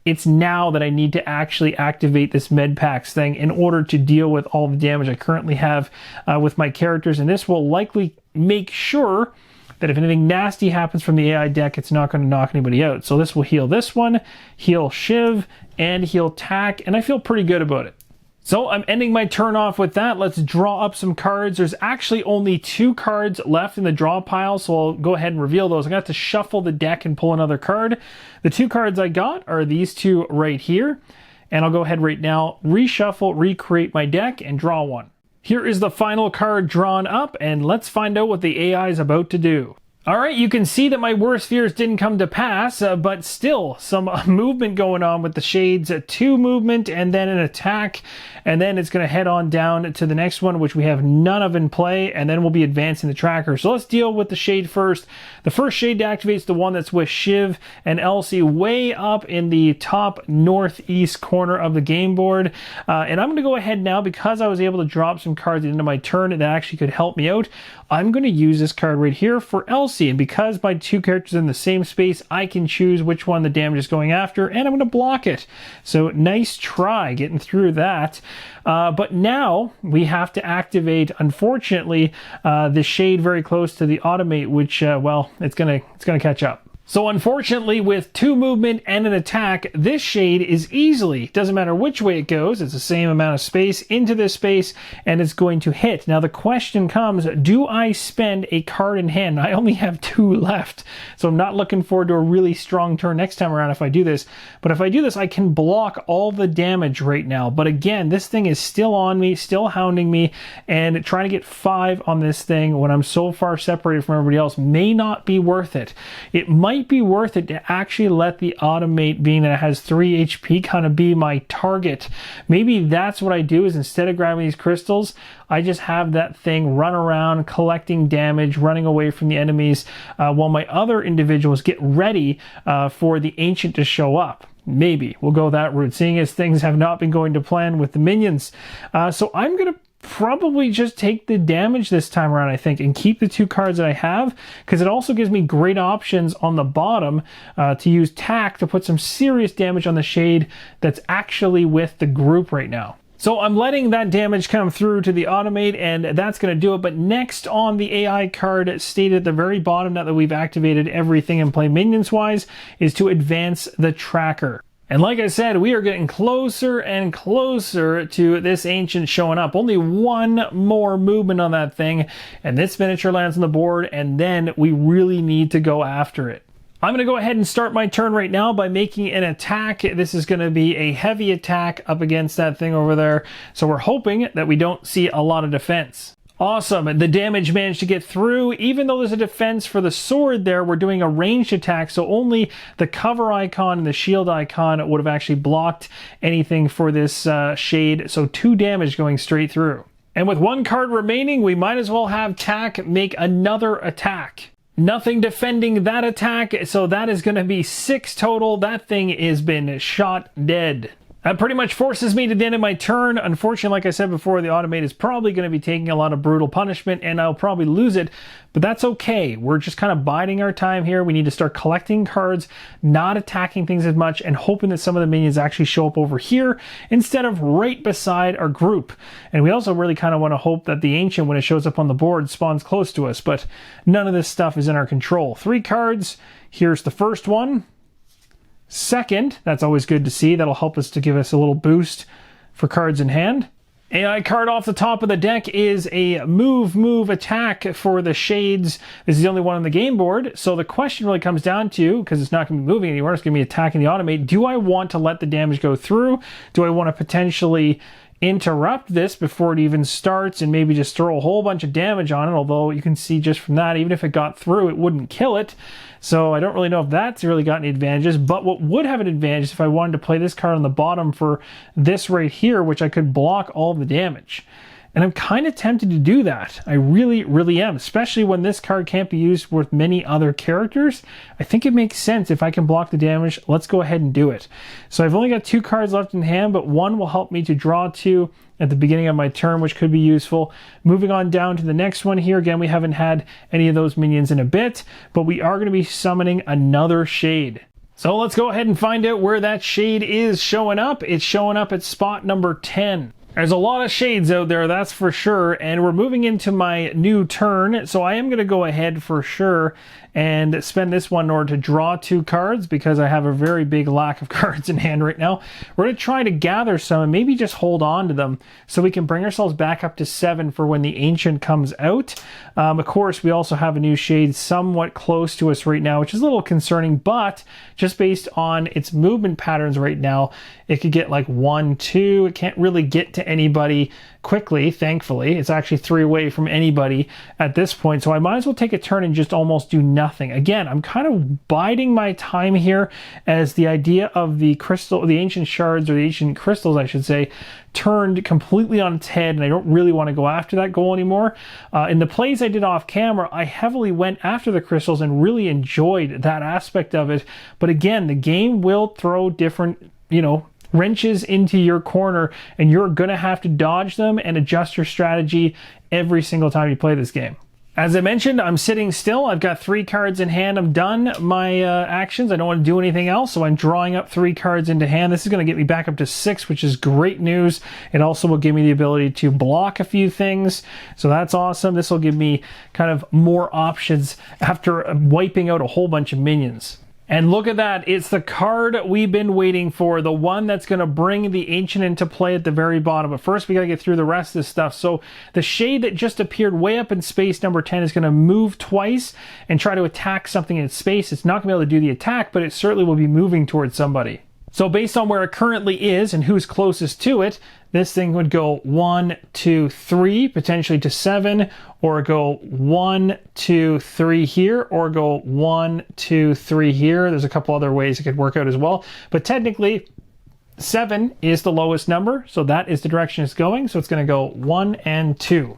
it's now that I need to actually activate this med packs thing in order to deal with all the damage I currently have with my characters. And this will likely make sure that if anything nasty happens from the AI deck, it's not going to knock anybody out. So this will heal this one, heal Shiv, and heal Tack, and I feel pretty good about it. So I'm ending my turn off with that. Let's draw up some cards. There's actually only 2 cards left in the draw pile, so I'll go ahead and reveal those. I got to shuffle the deck and pull another card. The 2 cards I got are these 2 right here, and I'll go ahead right now, reshuffle, recreate my deck, and draw one. Here is the final card drawn up, and let's find out what the AI is about to do. All right, you can see that my worst fears didn't come to pass, but still some movement going on with the shades. 2 movement and then an attack, and then it's going to head on down to the next one, which we have none of in play, and then we'll be advancing the tracker. So let's deal with the shade first. The first shade to activate is the one that's with Shiv and Elsie way up in the top northeast corner of the game board. And I'm going to go ahead now, because I was able to drop some cards into my turn that actually could help me out. I'm going to use this card right here for Elsie, and because my 2 characters are in the same space, I can choose which one the damage is going after, and I'm going to block it. So nice try getting through that. But now we have to activate, unfortunately, the shade very close to the automate, which, well, it's gonna catch up. So unfortunately, with 2 movement and an attack, this shade is easily, doesn't matter which way it goes, it's the same amount of space into this space, and it's going to hit. Now the question comes, do I spend a card in hand? I only have 2 left, so I'm not looking forward to a really strong turn next time around if I do this. But if I do this, I can block all the damage right now. But again, this thing is still on me, still hounding me, and trying to get 5 on this thing when I'm so far separated from everybody else may not be worth it. It might be worth it to actually let the automate, being that it has 3 HP, kind of be my target. Maybe that's what I do, is instead of grabbing these crystals, I just have that thing run around collecting damage, running away from the enemies, while my other individuals get ready for the ancient to show up. Maybe we'll go that route, seeing as things have not been going to plan with the minions. So I'm going to probably just take the damage this time around, I think, and keep the 2 cards that I have, because it also gives me great options on the bottom to use tack to put some serious damage on the shade that's actually with the group right now. So I'm letting that damage come through to the automate, and that's going to do it. But next on the AI card, stated at the very bottom, now that we've activated everything in play minions-wise, is to advance the tracker. And like I said, we are getting closer and closer to this ancient showing up. Only 1 more movement on that thing, and this miniature lands on the board, and then we really need to go after it. I'm going to go ahead and start my turn right now by making an attack. This is going to be a heavy attack up against that thing over there, so we're hoping that we don't see a lot of defense. Awesome, the damage managed to get through. Even though there's a defense for the sword there, we're doing a ranged attack, so only the cover icon and the shield icon would have actually blocked anything for this shade, so 2 damage going straight through. And with 1 card remaining, we might as well have tack make another attack. Nothing defending that attack, so that is going to be 6 total. That thing has been shot dead. That pretty much forces me to the end of my turn. Unfortunately, like I said before, the automate is probably going to be taking a lot of brutal punishment, and I'll probably lose it, but that's okay. We're just kind of biding our time here. We need to start collecting cards, not attacking things as much, and hoping that some of the minions actually show up over here instead of right beside our group. And we also really kind of want to hope that the ancient, when it shows up on the board, spawns close to us, but none of this stuff is in our control. 3 cards. Here's the first one. Second, that's always good to see. That'll help us to give us a little boost for cards in hand. AI card off the top of the deck is a move attack for the shades. This is the only one on the game board. So the question really comes down to, because it's not going to be moving anywhere, it's going to be attacking the automate. Do I want to let the damage go through? Do I want to potentially interrupt this before it even starts and maybe just throw a whole bunch of damage on it? Although you can see just from that, even if it got through, it wouldn't kill it. So I don't really know if that's really got any advantages, but what would have an advantage is if I wanted to play this card on the bottom for this right here, which I could block all the damage. And I'm kind of tempted to do that. I really, really am, especially when this card can't be used with many other characters. I think it makes sense if I can block the damage. Let's go ahead and do it. So I've only got 2 cards left in hand, but 1 will help me to draw 2 at the beginning of my turn, which could be useful. Moving on down to the next one here. Again, we haven't had any of those minions in a bit, but we are going to be summoning another shade. So let's go ahead and find out where that shade is showing up. It's showing up at spot number 10. There's a lot of shades out there, that's for sure, and we're moving into my new turn, so I am going to go ahead for sure and spend this one in order to draw 2 cards, because I have a very big lack of cards in hand right now. We're going to try to gather some and maybe just hold on to them so we can bring ourselves back up to 7 for when the ancient comes out. Of course, we also have a new shade somewhat close to us right now, which is a little concerning, but just based on its movement patterns right now, it could get like 1, 2. It can't really get to anybody quickly, thankfully. It's actually 3 away from anybody at this point, so I might as well take a turn and just almost do nothing. Again, I'm kind of biding my time here, as the idea of the crystal, the ancient shards, or the ancient crystals, I should say, turned completely on its head, and I don't really want to go after that goal anymore. In the plays I did off camera, I heavily went after the crystals and really enjoyed that aspect of it. But again, the game will throw different, wrenches into your corner, and you're gonna have to dodge them and adjust your strategy every single time you play this game. As I mentioned, I'm sitting still. I've got 3 cards in hand. I'm done my actions. I don't want to do anything else, so I'm drawing up 3 cards into hand. This is going to get me back up to 6, which is great news. It also will give me the ability to block a few things, so that's awesome. This will give me kind of more options after wiping out a whole bunch of minions. And look at that, it's the card we've been waiting for, the one that's going to bring the Ancient into play at the very bottom. But first we got to get through the rest of this stuff. So the shade that just appeared way up in space number 10 is going to move twice and try to attack something in space. It's not going to be able to do the attack, but it certainly will be moving towards somebody. So based on where it currently is and who's closest to it, this thing would go 1, 2, 3, potentially to 7, or go 1, 2, 3 here, or go 1, 2, 3 here. There's a couple other ways it could work out as well. But technically, 7 is the lowest number, so that is the direction it's going. So it's going to go 1 and 2.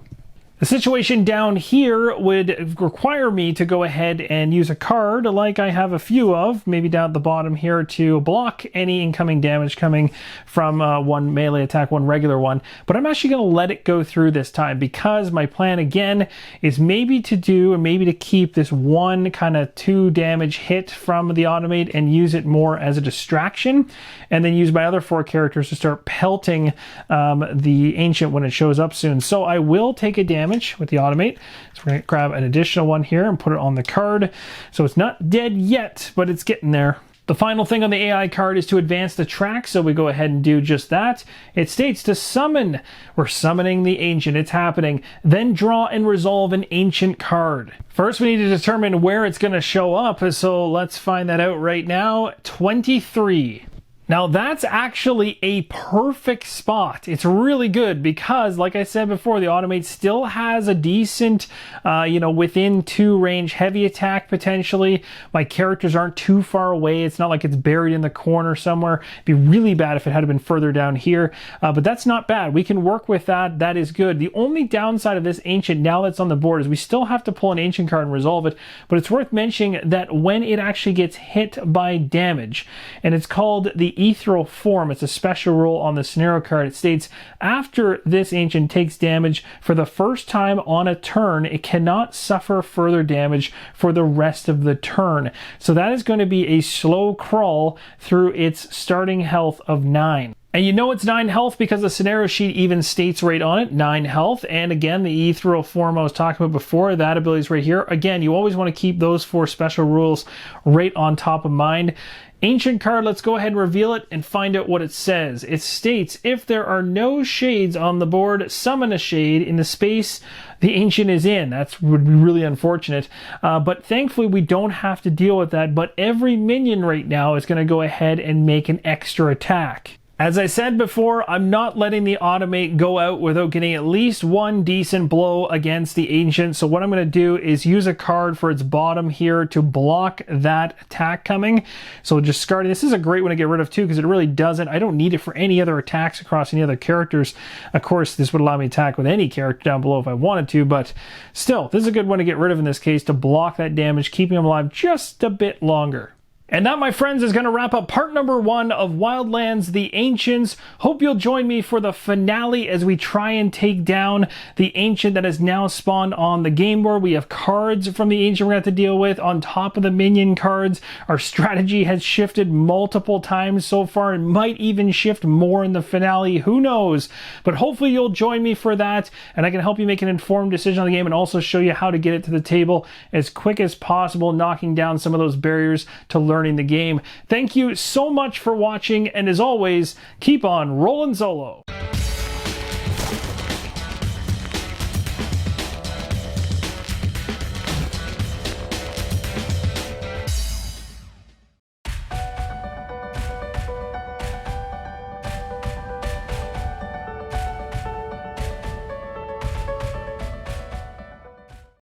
The situation down here would require me to go ahead and use a card like I have a few of, maybe down at the bottom here, to block any incoming damage coming from one melee attack, one regular one. But I'm actually going to let it go through this time because my plan again is maybe to do and maybe to keep this one kind of 2 damage hit from the automate and use it more as a distraction, and then use my other 4 characters to start pelting the Ancient when it shows up soon. So I will take a damage with the automate. So we're going to grab an additional one here and put it on the card. So it's not dead yet, but it's getting there. The final thing on the AI card is to advance the track, so we go ahead and do just that. It states to summon. We're summoning the Ancient. It's happening. Then draw and resolve an Ancient card. First, we need to determine where it's going to show up, so let's find that out right now. 23. Now that's actually a perfect spot. It's really good because, like I said before, the automate still has a decent, within 2 range heavy attack potentially. My characters aren't too far away. It's not like it's buried in the corner somewhere. It'd be really bad if it had been further down here, but that's not bad. We can work with that. That is good. The only downside of this Ancient now that's on the board is we still have to pull an Ancient card and resolve it, but it's worth mentioning that when it actually gets hit by damage, and it's called the ethereal form, it's a special rule on the scenario card. It states after this Ancient takes damage for the first time on a turn, it cannot suffer further damage for the rest of the turn. So that is going to be a slow crawl through its starting health of 9. And you know it's 9 health because the scenario sheet even states right on it, 9 health. And again, the ethereal form I was talking about before, that ability is right here. Again, you always want to keep those 4 special rules right on top of mind. Ancient card, let's go ahead and reveal it and find out what it says. It states, if there are no shades on the board, summon a shade in the space the Ancient is in. That would be really unfortunate. But thankfully, we don't have to deal with that. But every minion right now is going to go ahead and make an extra attack. As I said before, I'm not letting the automate go out without getting at least 1 decent blow against the Ancient. So what I'm going to do is use a card for its bottom here to block that attack coming. So discarding, this is a great one to get rid of too because it really doesn't. I don't need it for any other attacks across any other characters. Of course, this would allow me to attack with any character down below if I wanted to, but still, this is a good one to get rid of in this case to block that damage, keeping them alive just a bit longer. And that, my friends, is going to wrap up part number 1 of Wildlands, The Ancients. Hope you'll join me for the finale as we try and take down the Ancient that has now spawned on the game board. We have cards from the Ancient we're going to have to deal with on top of the minion cards. Our strategy has shifted multiple times so far and might even shift more in the finale. Who knows? But hopefully you'll join me for that, and I can help you make an informed decision on the game and also show you how to get it to the table as quick as possible, knocking down some of those barriers to learning the game. Thank you so much for watching, and as always, keep on rolling solo.